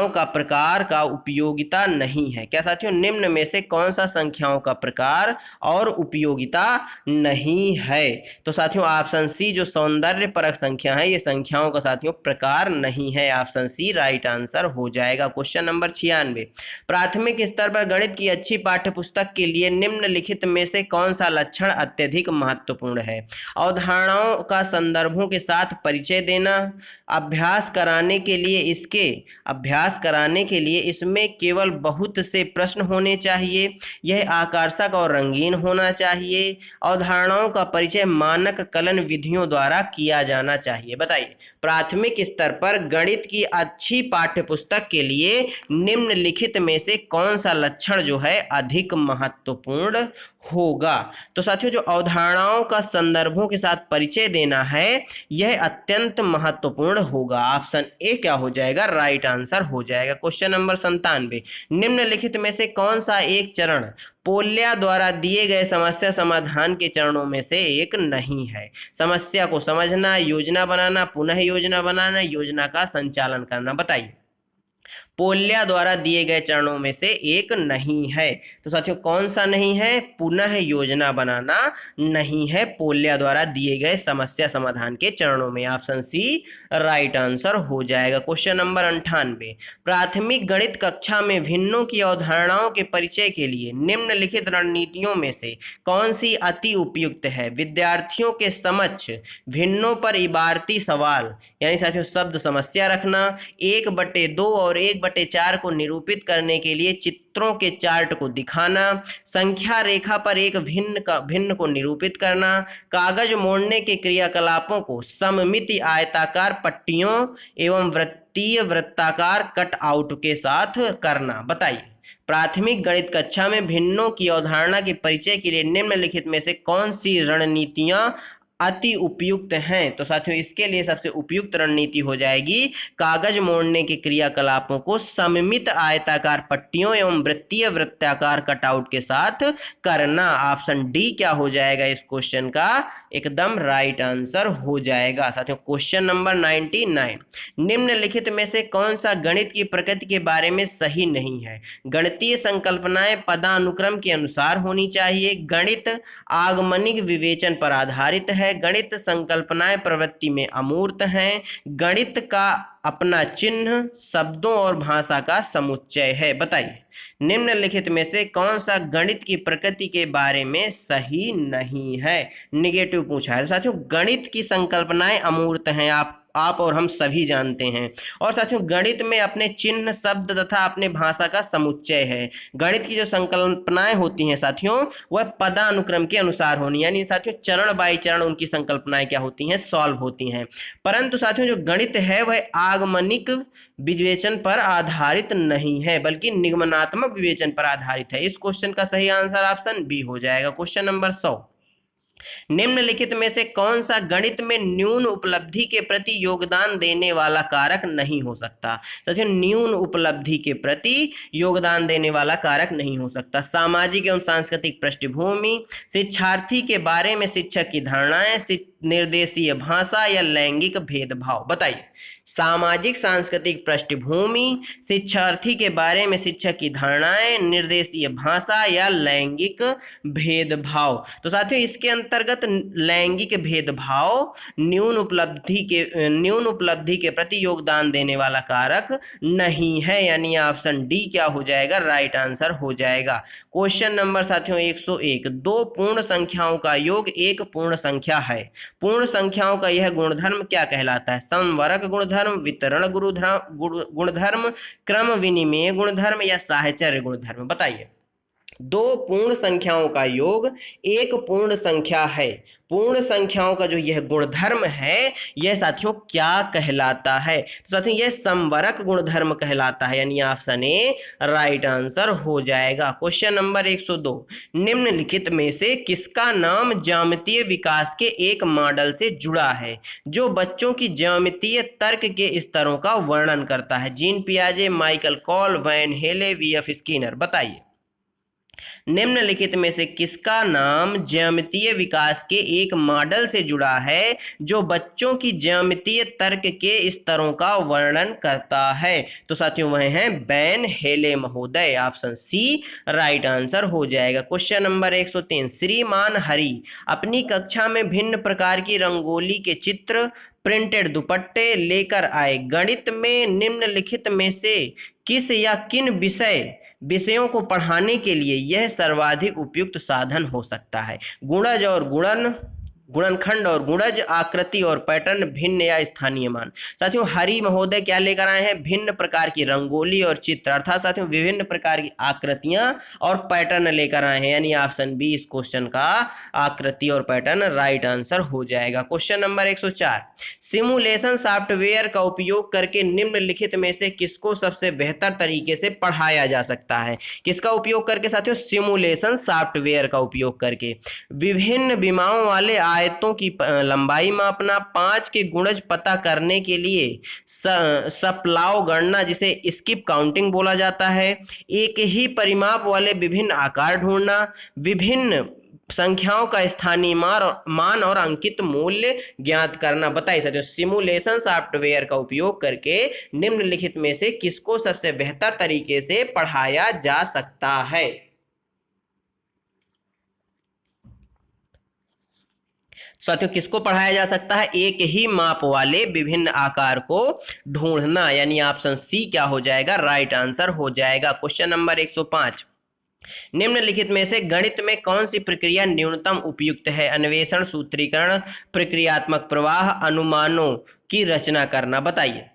का प्रकार का उपयोगिता नहीं है? क्या साथियों निम्न में से कौन सा संख्याओं का प्रकार और उपयोगिता नहीं है? तो साथियों ऑप्शन सी जो सौंदर्य परक संख्या है, ये संख्याओं का साथियों प्रकार नहीं है। ऑप्शन सी राइट आंसर हो जाएगा। क्वेश्चन नंबर 96, प्राथमिक स्तर पर गणित की अच्छी पाठ्यपुस्तक के लिए निम्नलिखित में से कौन सा लक्षण अत्यधिक महत्वपूर्ण है? अवधारणाओं का संदर्भों के साथ परिचय देना, अभ्यास कराने के लिए इसमें केवल बहुत से प्रश्न होने चाहिए, यह आकर्षक और रंगीन होना चाहिए, अवधारणाओं का परिचय मानक कलन विधियों द्वारा किया जाना चाहिए। बताइए, प्राथमिक स्तर पर गणित की अच्छी पाठ्यपुस्तक के लिए निम्नलिखित में से कौन सा लक्षण जो है अधिक महत्वपूर्ण होगा? तो साथियों जो अवधारणाओं का संदर्भों के साथ परिचय देना है, यह अत्यंत महत्वपूर्ण होगा। ऑप्शन ए क्या हो जाएगा? राइट आंसर हो जाएगा। क्वेश्चन नंबर 97, निम्नलिखित में से कौन सा एक चरण पोल्या द्वारा दिए गए समस्या समाधान के चरणों में से एक नहीं है? समस्या को समझना, योजना बनाना, पुनः योजना बनाना, योजना का संचालन करना। बताइए, पोल्या द्वारा दिए गए चरणों में से एक नहीं है। तो साथियों कौन सा नहीं है? पुनः योजना बनाना नहीं है पोल्या द्वारा दिए गए समस्या समाधान के चरणों में। ऑप्शन सी राइट आंसर हो जाएगा। क्वेश्चन नंबर 98, प्राथमिक गणित कक्षा में भिन्नों की अवधारणाओं के परिचय के लिए निम्नलिखित रणनीतियों में से कौन सी अति उपयुक्त है? विद्यार्थियों के समक्ष भिन्नों पर इबारती सवाल यानी साथियों शब्द समस्या रखना, 1/2 और 1/4 को निरूपित करने के लिए चित्रों के चार्ट को दिखाना, संख्या रेखा पर एक भिन्न को निरूपित करना, कागज मोड़ने के क्रियाकलापों को सममिति आयताकार पट्टियों एवं वृत्तीय वृत्ताकार कट आउट के साथ करना। बताइए, प्राथमिक गणित कक्षा में भिन्नों की अवधारणा के परिचय के लिए निम्नलिखित में से कौन सी रणनीतियां अति उपयुक्त हैं? तो साथियों इसके लिए सबसे उपयुक्त रणनीति हो जाएगी कागज मोड़ने के क्रियाकलापों को सममित आयताकार पट्टियों एवं वृत्तीय वृत्ताकार कटआउट के साथ करना। ऑप्शन डी क्या हो जाएगा इस क्वेश्चन का एकदम राइट आंसर हो जाएगा। साथियों क्वेश्चन नंबर 99, निम्नलिखित में से कौन सा गणित की प्रकृति के बारे में सही नहीं है? गणितीय संकल्पनाएं पदानुक्रम के अनुसार होनी चाहिए, गणित आगमनिक विवेचन पर आधारित है, गणित संकल्पनाएं प्रवृत्ति में अमूर्त हैं, गणित का अपना चिन्ह शब्दों और भाषा का समुच्चय है। बताइए निम्नलिखित में से कौन सा गणित की प्रकृति के बारे में सही नहीं है? निगेटिव पूछा है। साथियों गणित की संकल्पनाएं अमूर्त हैं, आप और हम सभी जानते हैं। और साथियों गणित में अपने चिन्ह शब्द तथा अपने भाषा का समुच्चय है। गणित की जो संकल्पनाएं होती हैं साथियों वह पदानुक्रम के अनुसार होनी, यानी साथियों चरण बाई चरण उनकी संकल्पनाएं क्या होती हैं, सॉल्व होती हैं। परंतु साथियों जो गणित है वह आगमनिक विवेचन पर आधारित नहीं है बल्कि निगमनात्मक विवेचन पर आधारित है। इस क्वेश्चन का सही आंसर ऑप्शन बी हो जाएगा। क्वेश्चन नंबर 100, निम्नलिखित में से कौन सा गणित में न्यून उपलब्धि के प्रति योगदान देने वाला कारक नहीं हो सकता? साथियों न्यून उपलब्धि के प्रति योगदान देने वाला कारक नहीं हो सकता। सामाजिक एवं सांस्कृतिक पृष्ठभूमि, शिक्षार्थी के बारे में शिक्षक की धारणाएं, निर्देशीय भाषा या लैंगिक भेदभाव। बताइए सामाजिक सांस्कृतिक पृष्ठभूमि, शिक्षार्थी के बारे में शिक्षक की धारणाएं, निर्देशीय भाषा या लैंगिक भेदभाव। तो साथियों इसके अंतर्गत लैंगिक भेदभाव न्यून उपलब्धि के प्रति योगदान देने वाला कारक नहीं है, यानी ऑप्शन डी क्या हो जाएगा, राइट आंसर हो जाएगा। क्वेश्चन नंबर साथियों 101, दो पूर्ण संख्याओं का योग एक पूर्ण संख्या है। पूर्ण संख्याओं का यह गुणधर्म क्या कहलाता है? समवर्ग गुणधर्म, वितरण गुणधर्म, क्रम विनिमेय गुणधर्म या साहचर्य गुणधर्म। बताइए दो पूर्ण संख्याओं का योग एक पूर्ण संख्या है, पूर्ण संख्याओं का जो यह गुणधर्म है यह साथियों क्या कहलाता है? तो साथियों यह समवर्ग गुणधर्म कहलाता है, यानी ऑप्शन ए राइट आंसर हो जाएगा। क्वेश्चन नंबर 102, निम्नलिखित में से किसका नाम ज्यामितीय विकास के एक मॉडल से जुड़ा है जो बच्चों की ज्यामितीय तर्क के स्तरों का वर्णन करता है? जीन पियाजे, माइकल कॉल, वैन हेले, वीएफ स्किनर। बताइए निम्नलिखित में से किसका नाम ज्यामितीय विकास के एक मॉडल से जुड़ा है जो बच्चों की ज्यामितीय तर्क के स्तरों का वर्णन करता है? तो साथियों वह हैं वैन हेले महोदय। ऑप्शन सी राइट आंसर हो जाएगा। क्वेश्चन नंबर 103, श्रीमान हरि अपनी कक्षा में भिन्न प्रकार की रंगोली के चित्र, प्रिंटेड दुपट्टे लेकर आए। गणित में निम्नलिखित में से किस या किन विषयों को पढ़ाने के लिए यह सर्वाधिक उपयुक्त साधन हो सकता है? गुणज और गुणनखंड और गुणज, आकृति और पैटर्न, भिन्न या स्थानीय मान। साथियों हरि महोदय क्या लेकर आए हैं? भिन्न प्रकार की रंगोली और चित्र, अर्थात साथियों विभिन्न प्रकार की आकृतियां और पैटर्न लेकर आए हैं, यानी ऑप्शन बी इस क्वेश्चन का आकृति और पैटर्न राइट आंसर हो जाएगा। क्वेश्चन नंबर 104, सिमुलेशन सॉफ्टवेयर का उपयोग करके निम्नलिखित में से किसको सबसे बेहतर तरीके से पढ़ाया जा सकता है? किसका उपयोग करके साथियों? सिमुलेशन सॉफ्टवेयर का उपयोग करके। विभिन्न विमाओं वाले आयतों की लंबाई मापना, 5 के गुणज पता करने के लिए सप्लाव गणना जिसे स्किप काउंटिंग बोला जाता है, एक ही परिमाप वाले विभिन्न आकार ढूंढना, विभिन्न संख्याओं का स्थानीय मान और अंकित मूल्य ज्ञात करना। बताइए साथियों सिमुलेशन सॉफ्टवेयर का उपयोग करके निम्नलिखित में से किसको सबसे बेहतर तरीके से पढ़ाया जा सकता है? साथियों किसको पढ़ाया जा सकता है? एक ही माप वाले विभिन्न आकार को ढूंढना, यानी ऑप्शन सी क्या हो जाएगा, राइट आंसर हो जाएगा। क्वेश्चन नंबर 105, निम्नलिखित में से गणित में कौन सी प्रक्रिया न्यूनतम उपयुक्त है? अन्वेषण, सूत्रीकरण, प्रक्रियात्मक प्रवाह, अनुमानों की रचना करना। बताइए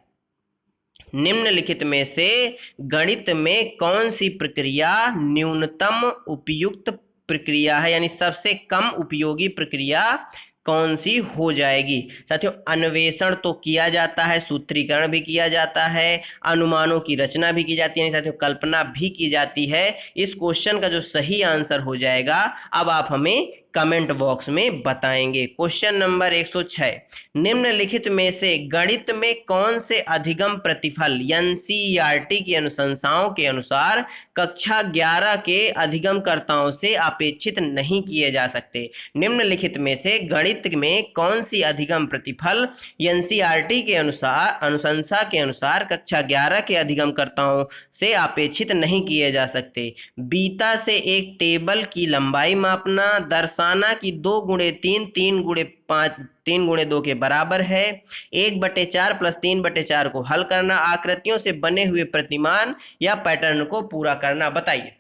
निम्नलिखित में से गणित में कौन सी प्रक्रिया न्यूनतम उपयुक्त प्रक्रिया है, यानी सबसे कम उपयोगी प्रक्रिया कौन सी हो जाएगी। साथियों अन्वेषण तो किया जाता है, सूत्रीकरण भी किया जाता है, अनुमानों की रचना भी की जाती है, साथियों कल्पना भी की जाती है। इस क्वेश्चन का जो सही आंसर हो जाएगा अब आप हमें कमेंट बॉक्स में बताएंगे। क्वेश्चन नंबर 106, निम्नलिखित में से गणित में कौन से अधिगम प्रतिफल एनसीईआरटी की अनुशंसाओं के अनुसार कक्षा 11 के अधिगमकर्ताओं से अपेक्षित नहीं किए जा सकते। निम्नलिखित में से गणित में कौन सी अधिगम प्रतिफल एनसीईआरटी के अनुसार अनुशंसा के अनुसार कक्षा 11 के अधिगमकर्ताओं से अपेक्षित नहीं किए जा सकते। बीता से एक टेबल की लंबाई मापना, दर्शाना कि 2 गुणे 3 3 गुणे 5 3 गुणे 2 के बराबर है, 1/4 प्लस 3/4 को हल करना, आकृतियों से बने हुए प्रतिमान या पैटर्न को पूरा करना। बताइए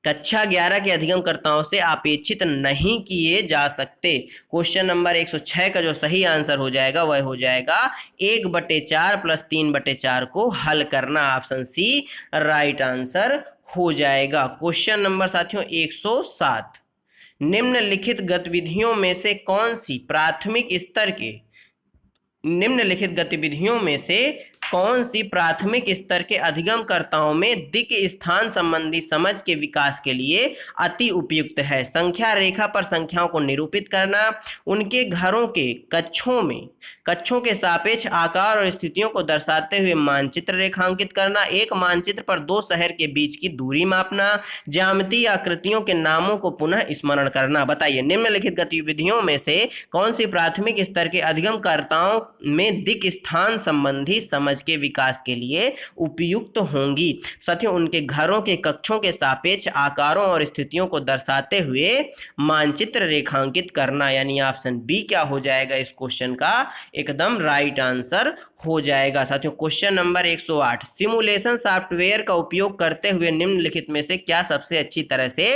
कक्षा 11 के अधिगमकर्ताओं से अपेक्षित नहीं किए जा सकते। क्वेश्चन नंबर 106 का जो सही आंसर हो जाएगा वह हो जाएगा 1/4 प्लस 3/4 को हल करना। ऑप्शन सी राइट आंसर हो जाएगा। क्वेश्चन नंबर साथियों 107, निम्नलिखित गतिविधियों में से कौन सी प्राथमिक स्तर के निम्नलिखित गतिविधियों में से कौन सी प्राथमिक स्तर के अधिगमकर्ताओं में दिक् स्थान संबंधी समझ के विकास के लिए अति उपयुक्त है। संख्या रेखा पर संख्याओं को निरूपित करना, उनके घरों के कक्षों के सापेक्ष आकार और स्थितियों को दर्शाते हुए मानचित्र रेखांकित करना, एक मानचित्र पर 2 शहर के बीच की दूरी मापना, ज्यामितीय आकृतियों के नामों को पुनः स्मरण करना। बताइए निम्नलिखित गतिविधियों में से कौन सी प्राथमिक स्तर के अधिगमकर्ताओं में दिक् स्थान संबंधी समझ के विकास के लिए उपयुक्त होंगी। साथियों उनके घरों के कक्षों के सापेक्ष आकारों और स्थितियों को दर्शाते हुए मानचित्र रेखांकित करना, यानी ऑप्शन बी क्या हो जाएगा इस क्वेश्चन का एकदम राइट आंसर हो जाएगा। साथियों क्वेश्चन नंबर 108, सिमुलेशन सॉफ्टवेयर का उपयोग करते हुए निम्नलिखित में से क्या सबसे अच्छी तरह से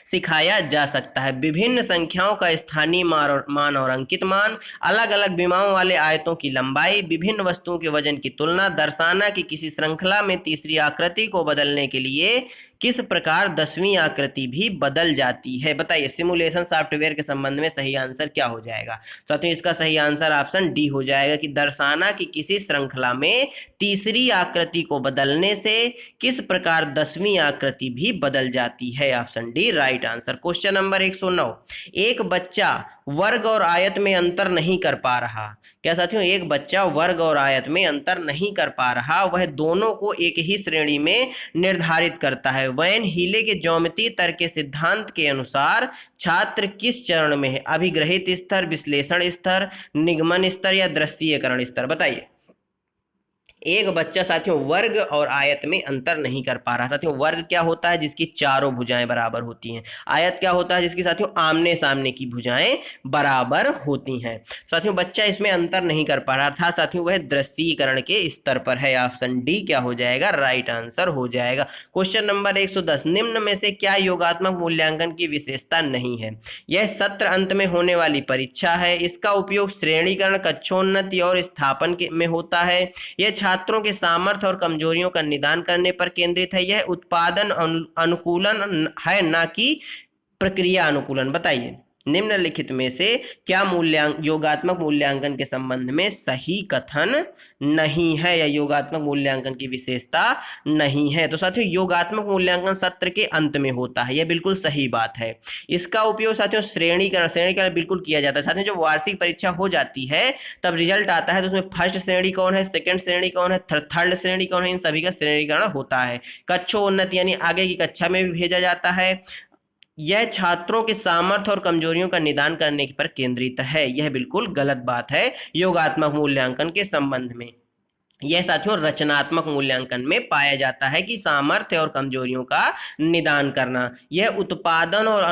सिखाया जा सकता है। विभिन्न संख्याओं का स्थानीय मान और अंकित मान, अलग अलग विमाओं वाले आयतों की लंबाई, विभिन्न वस्तुओं के वजन की तुलना, दर्शाना कि किसी श्रृंखला में तीसरी आकृति को बदलने के लिए किस प्रकार 10वीं आकृति भी बदल जाती है। बताइए सिमुलेशन सॉफ्टवेयर के संबंध में सही आंसर क्या हो जाएगा। साथियों इसका सही आंसर ऑप्शन डी हो जाएगा कि दर्शाना कि किसी श्रृंखला में तीसरी आकृति को बदलने से किस प्रकार 10वीं आकृति भी बदल जाती है। Option D right answer. Question number 109, एक बच्चा वर्ग और आयत में अंतर नहीं कर पा रहा। क्या साथियों एक बच्चा वर्ग और आयत में अंतर नहीं कर पा रहा, वह दोनों को एक ही श्रेणी में निर्धारित करता है। वैन हीले के ज्यामितीय तर्क के सिद्धांत के अनुसार छात्र किस चरण में है, अभिग्रहित स्तर, विश्लेषण स्तर, निगमन स्तर या दृश्यीकरण स्तर। बताइए एक बच्चा साथियों वर्ग और आयत में अंतर नहीं कर पा रहा। साथियों वर्ग क्या होता है जिसकी चारों भुजाएं बराबर होती हैं, आयत क्या होता है जिसकी साथियों आमने सामने की भुजाएं बराबर होती हैं। साथियों बच्चा इसमें अंतर नहीं कर पा रहा था, साथियों वह दृश्यीकरण के स्तर पर है। ऑप्शन डी क्या हो जाएगा राइट आंसर हो जाएगा। क्वेश्चन नंबर 110, निम्न में से क्या योगात्मक मूल्यांकन की विशेषता नहीं है। यह सत्र अंत में होने वाली परीक्षा है, इसका उपयोग श्रेणीकरण, कक्षोन्नति और स्थापन में होता है, यह छात्रों के सामर्थ्य और कमजोरियों का निदान करने पर केंद्रित है, यह उत्पादन अनुकूलन है ना कि प्रक्रिया अनुकूलन। बताइए निम्नलिखित में से क्या योगात्मक मूल्यांकन के संबंध में सही कथन नहीं है या योगात्मक मूल्यांकन की विशेषता नहीं है। तो साथियों योगात्मक मूल्यांकन सत्र के अंत में होता है, यह बिल्कुल सही बात है। इसका उपयोग साथियों श्रेणीकरण बिल्कुल किया जाता है। साथियों जब वार्षिक परीक्षा हो जाती है तब रिजल्ट आता है तो उसमें फर्स्ट श्रेणी कौन है, सेकंड श्रेणी कौन है, थर्ड श्रेणी कौन है, इन सभी का श्रेणीकरण होता है। कक्षोन्नति यानी आगे की कक्षा में भी भेजा जाता है, यह छात्रों के सामर्थ्य और कमजोरियों का निदान करने पर केंद्रित है। यह बिल्कुल गलत बात है योगात्मक मूल्यांकन के संबंध में। यह साथियों रचनात्मक मूल्यांकन में पाया जाता है कि सामर्थ्य और कमजोरियों का निदान करना। यह उत्पादन और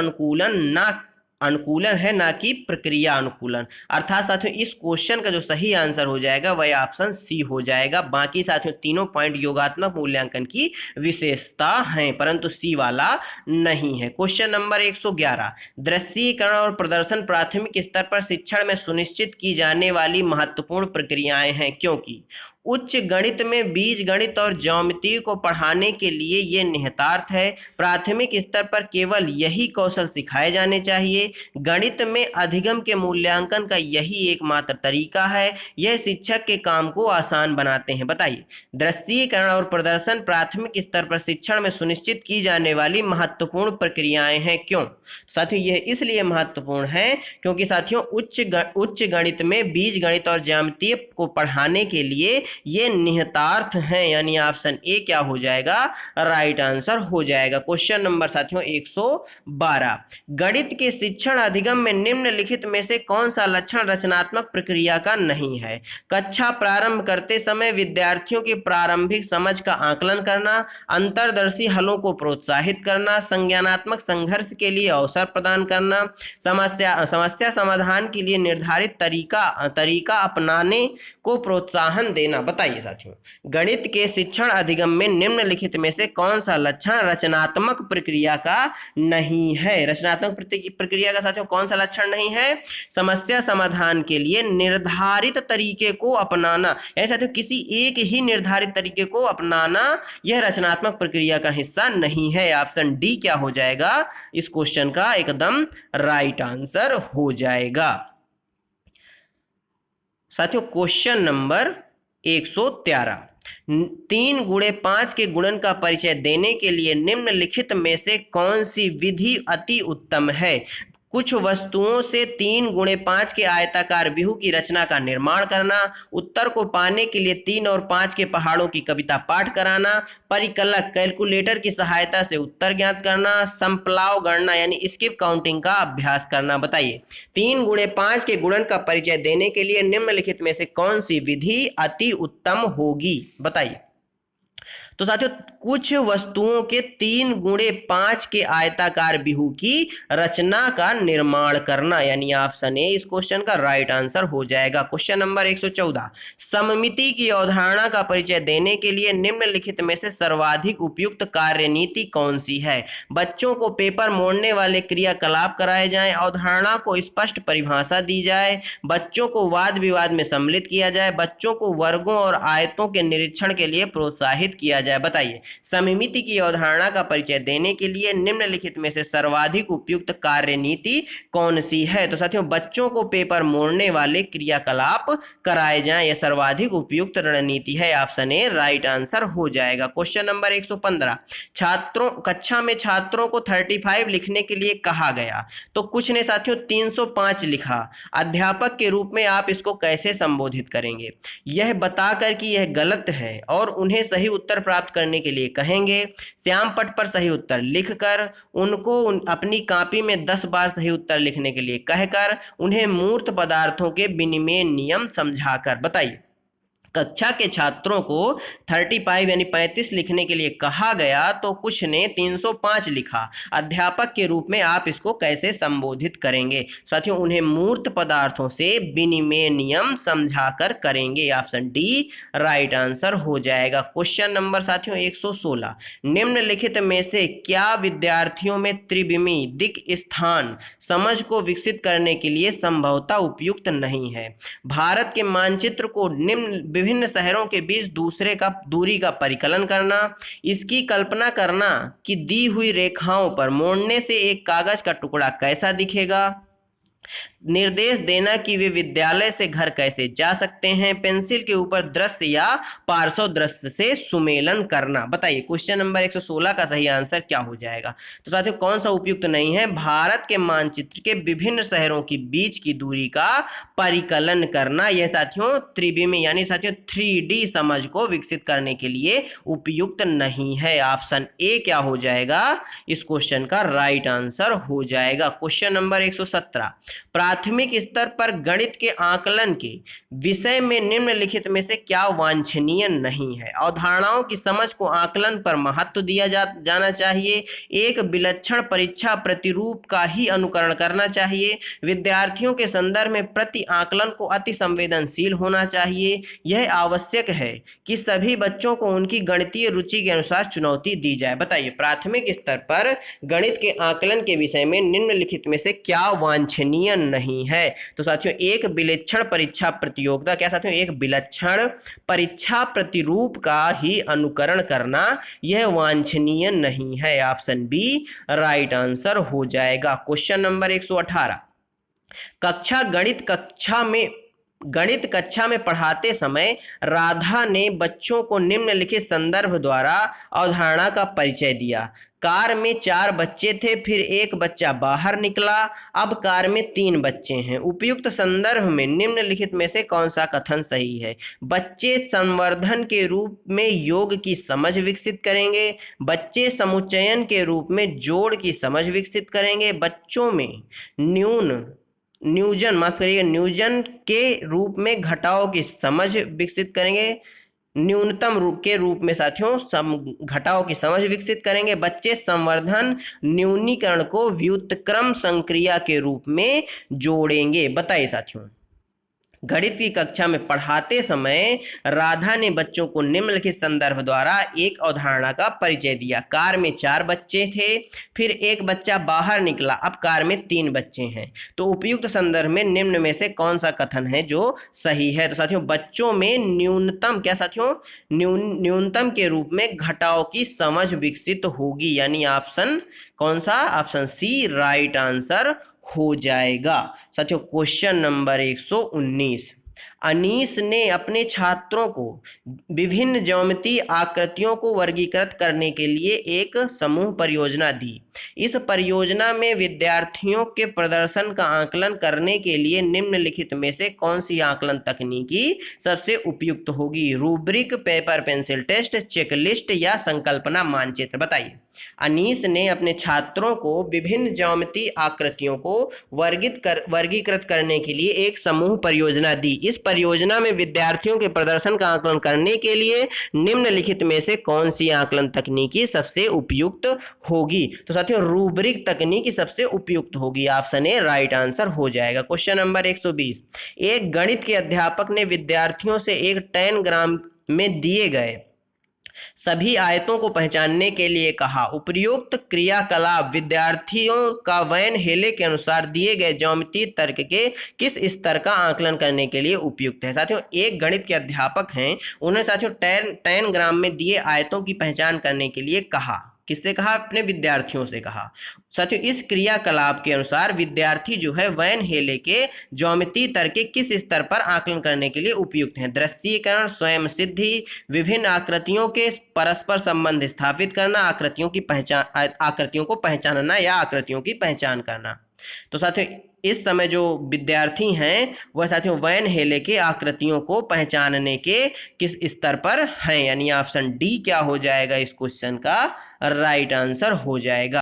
अनुकूलन है ना कि प्रक्रिया अनुकूलन। अर्थात साथियों इस क्वेश्चन का जो सही आंसर हो जाएगा वह ऑप्शन सी हो जाएगा। बाकी साथियों तीनों पॉइंट योगात्मक मूल्यांकन की विशेषता हैं परंतु सी वाला नहीं है। क्वेश्चन नंबर 111, दृश्यीकरण और प्रदर्शन प्राथमिक स्तर पर शिक्षण में सुनिश्चित की जाने वाली महत्वपूर्ण प्रक्रियाएं हैं क्योंकि उच्च गणित में बीजगणित और ज्यामिति को पढ़ाने के लिए ये निहितार्थ है। प्राथमिक स्तर पर केवल यही कौशल सिखाए जाने चाहिए। गणित में अधिगम के मूल्यांकन का यही एकमात्र तरीका है। यह शिक्षक के काम को आसान बनाते हैं। बताइए, दृश्यीकरण और प्रदर्शन प्राथमिक स्तर पर शिक्षण में सुनिश्चित की जाने वाली महत्वपूर्ण प्रक्रियाएं हैं। क्यों साथियों? यह इसलिए महत्वपूर्ण है क्योंकि साथियों उच्च गणित में बीजगणित और ज्यामिति को पढ़ाने के लिए ये निहितार्थ हैं, यानी ऑप्शन ए क्या हो जाएगा? राइट आंसर हो जाएगा। क्वेश्चन नंबर साथियों 112, गणित के शिक्षण अधिगम में निम्नलिखित में से कौन सा लक्षण रचनात्मक प्रक्रिया का नहीं है? कक्षा प्रारंभ करते समय विद्यार्थियों की प्रारंभिक समझ का आकलन करना, अंतर्दर्शी हलों को प्रोत्साहित करना, संज्ञानात्मक संघर्ष के लिए अवसर प्रदान करना, समस्या समाधान के लिए निर्धारित तरीका अपनाने को प्रोत्साहन देना। बताइए साथियों, गणित के शिक्षण अधिगम में निम्नलिखित में से कौन सा लक्षण रचनात्मक प्रक्रिया का नहीं है? रचनात्मक प्रक्रिया का साथियों कौन सा लक्षण नहीं है? समस्या समाधान के लिए निर्धारित तरीके को अपनाना, यानी साथियों किसी एक ही निर्धारित तरीके को अपनाना यह रचनात्मक प्रक्रिया का हिस्सा नहीं है। ऑप्शन डी क्या हो जाएगा इस क्वेश्चन का? एकदम राइट आंसर हो जाएगा। साथियों क्वेश्चन नंबर 113, 3 गुणे 5 के गुणन का परिचय देने के लिए निम्नलिखित में से कौन सी विधि अति उत्तम है? कुछ वस्तुओं से 3 गुणे 5 के आयताकार व्यूह की रचना का निर्माण करना, उत्तर को पाने के लिए 3 और 5 के पहाड़ों की कविता पाठ कराना, परिकलक कैलकुलेटर की सहायता से उत्तर ज्ञात करना, संप्लाव गणना यानी स्किप काउंटिंग का अभ्यास करना। बताइए, 3 गुणे 5 के गुणन का परिचय देने के लिए निम्नलिखित में से कौन सी विधि अति उत्तम होगी? बताइए। तो साथियों कुछ वस्तुओं के 3 गुणे 5 के आयताकार व्यूह की रचना का निर्माण करना, यानी ऑप्शन ए इस क्वेश्चन का राइट आंसर हो जाएगा। क्वेश्चन नंबर 114, सममिति की अवधारणा का परिचय देने के लिए निम्नलिखित में से सर्वाधिक उपयुक्त कार्यनीति कौन सी है? बच्चों को पेपर मोड़ने वाले क्रियाकलाप कराए जाएं, अवधारणा को स्पष्ट परिभाषा दी जाए, बच्चों को वाद विवाद में सम्मिलित किया जाए, बच्चों को वर्गों और आयतों के निरीक्षण के लिए प्रोत्साहित किया जाए। बताइए, सममिति की अवधारणा का परिचय देने के लिए निम्नलिखित में से सर्वाधिक उपयुक्त कार्यनीति कौन सी है? तो साथियों बच्चों को पेपर मोड़ने वाले क्रियाकलाप कराए जाएं, यह सर्वाधिक उपयुक्त रणनीति है। ऑप्शन ए राइट आंसर हो जाएगा। क्वेश्चन नंबर 115, कक्षा में छात्रों को 35 लिखने के लिए कहा गया तो कुछ ने साथियों 305 लिखा। अध्यापक के रूप में आप इसको कैसे संबोधित करेंगे? यह बताकर कि यह गलत है और उन्हें सही उत्तर प्राप्त करने के लिए कहेंगे। श्याम पट पर सही उत्तर लिखकर, उनको अपनी कॉपी में 10 बार सही उत्तर लिखने के लिए कहकर, उन्हें मूर्त पदार्थों के विनिमय नियम समझाकर। बताइए, कक्षा के छात्रों को 35 यानी 35 लिखने के लिए कहा गया तो कुछ ने 305 लिखा। अध्यापक के रूप में आप इसको कैसे संबोधित करेंगे? साथियों उन्हें मूर्त पदार्थों से विनिमय नियम समझाकर करेंगे। ऑप्शन डी राइट आंसर हो जाएगा। क्वेश्चन नंबर साथियों 116, निम्नलिखित में से क्या विद्यार्थियों में त्रिविमी दिक् स्थान समझ को विकसित करने के लिए संभवतः उपयुक्त नहीं है? भारत के मानचित्र को निम्न विभिन्न शहरों के बीच दूरी का परिकलन करना, इसकी कल्पना करना कि दी हुई रेखाओं पर मोड़ने से एक कागज का टुकड़ा कैसा दिखेगा, निर्देश देना कि वे विद्यालय से घर कैसे जा सकते हैं, पेंसिल के ऊपर दृश्य या पार्श्व दृश्य से सुमेलन करना। बताइए, क्वेश्चन नंबर 116 का सही आंसर क्या हो जाएगा? तो साथियों कौन सा उपयुक्त नहीं है? भारत के मानचित्र के विभिन्न शहरों के बीच की दूरी का परिकलन करना, यह साथियों त्रिविमी यानी साथियों 3D समझ को विकसित करने के लिए उपयुक्त नहीं है। ऑप्शन ए क्या हो जाएगा इस क्वेश्चन का राइट आंसर हो जाएगा। क्वेश्चन नंबर 117, प्राथमिक स्तर पर गणित के आकलन के विषय में निम्नलिखित में से क्या वांछनीय नहीं है? अवधारणाओं की समझ को आकलन पर महत्व दिया जाना चाहिए, एक विलक्षण परीक्षा प्रतिरूप का ही अनुकरण करना चाहिए, विद्यार्थियों के संदर्भ में प्रति आकलन को अति संवेदनशील होना चाहिए। यह आवश्यक है कि सभी बच्चों को उनकी गणितीय रुचि के अनुसार चुनौती दी जाए। बताइए, प्राथमिक स्तर पर गणित के आकलन के विषय में निम्नलिखित में से क्या वांछनीय नहीं नहीं है। तो साथियों एक विलक्षण परीक्षा प्रतियोगिता, क्या साथियों, एक विलक्षण परीक्षा प्रतिरूप का ही अनुकरण करना यह वांछनीय नहीं है। ऑप्शन बी राइट आंसर हो जाएगा। क्वेश्चन नंबर 118, गणित कक्षा में पढ़ाते समय राधा ने बच्चों को निम्नलिखित संदर्भ द्वारा अवधारणा का परिचय दिया। कार में 4 बच्चे थे, फिर एक बच्चा बाहर निकला, अब कार में 3 बच्चे हैं। उपयुक्त संदर्भ में निम्नलिखित में से कौन सा कथन सही है? बच्चे संवर्धन के रूप में योग की समझ विकसित करेंगे, बच्चे समुच्चयन के रूप में जोड़ की समझ विकसित करेंगे, बच्चों में न्यूजन के रूप में घटाव की समझ विकसित करेंगे, न्यूनतम रूप के रूप में साथियों घटाव की समझ विकसित करेंगे, बच्चे संवर्धन न्यूनीकरण को व्युत्क्रम संक्रिया के रूप में जोड़ेंगे। बताइए साथियों, गणित की कक्षा में पढ़ाते समय राधा ने बच्चों को निम्नलिखित संदर्भ द्वारा एक अवधारणा का परिचय दिया। कार में 4 बच्चे थे, फिर एक बच्चा बाहर निकला, अब कार में 3 बच्चे हैं। तो उपयुक्त संदर्भ में निम्न में से कौन सा कथन है जो सही है? तो साथियों बच्चों में न्यूनतम, क्या साथियों, न्यूनतम के रूप में घटाव की समझ विकसित होगी, यानी ऑप्शन कौन सा? ऑप्शन सी राइट आंसर हो जाएगा। साथियों क्वेश्चन नंबर 119, अनीस ने अपने छात्रों को विभिन्न ज्यामितीय आकृतियों को वर्गीकृत करने के लिए एक समूह परियोजना दी। इस परियोजना में विद्यार्थियों के प्रदर्शन का आकलन करने के लिए निम्नलिखित में से कौन सी आकलन तकनीकी सबसे उपयुक्त होगी? Rubric, paper pencil test, checklist या संकल्पना मानचित्र? बताइए। अनीस ने अपने छात्रों को विभिन्न ज्यामितीय आकृतियों को वर्गीकृत करने के लिए एक समूह परियोजना दी। इस परियोजना में विद्यार्थियों के प्रदर्शन का आकलन करने के लिए निम्नलिखित में से कौन सी आकलन तकनीकी सबसे उपयुक्त होगी? तो साथियों रूब्रिक तकनीकी सबसे उपयुक्त होगी। ऑप्शन ए राइट आंसर हो जाएगा। क्वेश्चन नंबर 120, एक गणित के अध्यापक ने विद्यार्थियों से एक टैनग्राम में दिए गए सभी आयतों को पहचानने के लिए कहा। उपयुक्त क्रियाकलाप विद्यार्थियों का वैन हेले के अनुसार दिए गए ज्यामितीय तर्क के किस स्तर का आकलन करने के लिए उपयुक्त है? साथियों एक गणित के अध्यापक हैं, उन्हें साथियों टैनग्राम में दिए आयतों की पहचान करने के लिए कहा। किससे कहा? अपने विद्यार्थियों से कहा। साथियों इस क्रियाकलाप के अनुसार विद्यार्थी जो है वैन हेले के ज्यामितीय तर्क के किस स्तर पर आकलन करने के लिए उपयुक्त हैं? दृश्यीकरण, स्वयं सिद्धि, विभिन्न आकृतियों के परस्पर संबंध स्थापित करना, आकृतियों को पहचानना या आकृतियों की पहचान करना। तो साथियों इस समय जो विद्यार्थी हैं वह साथियों वैन हेले के आकृतियों को पहचानने के किस स्तर पर हैं, यानी ऑप्शन डी क्या हो जाएगा इस क्वेश्चन का राइट आंसर हो जाएगा।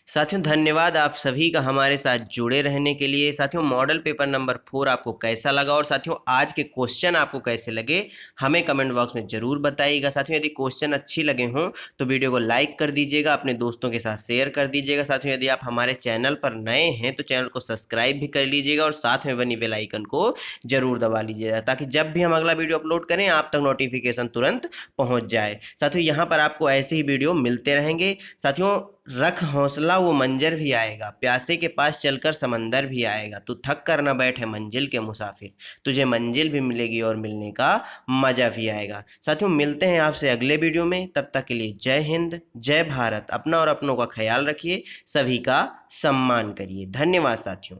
साथियों धन्यवाद आप सभी का हमारे साथ जुड़े रहने के लिए। साथियों मॉडल पेपर नंबर 4 आपको कैसा लगा और साथियों आज के क्वेश्चन आपको कैसे लगे हमें कमेंट बॉक्स में ज़रूर बताइएगा। साथियों यदि क्वेश्चन अच्छी लगे हों तो वीडियो को लाइक कर दीजिएगा, अपने दोस्तों के साथ शेयर कर दीजिएगा। साथियों यदि आप हमारे चैनल पर नए हैं तो चैनल को सब्सक्राइब भी कर लीजिएगा और साथ में बनी बेल आइकन को जरूर दबा लीजिएगा ताकि जब भी हम अगला वीडियो अपलोड करें आप तक नोटिफिकेशन तुरंत पहुँच जाए। साथियों यहाँ पर आपको ऐसे ही वीडियो मिलते रहेंगे। साथियों रख हौसला वो मंजर भी आएगा, प्यासे के पास चलकर समंदर भी आएगा, तू थक कर न बैठे मंजिल के मुसाफिर, तुझे मंजिल भी मिलेगी और मिलने का मजा भी आएगा। साथियों मिलते हैं आपसे अगले वीडियो में, तब तक के लिए जय हिंद, जय भारत। अपना और अपनों का ख्याल रखिए, सभी का सम्मान करिए। धन्यवाद साथियों।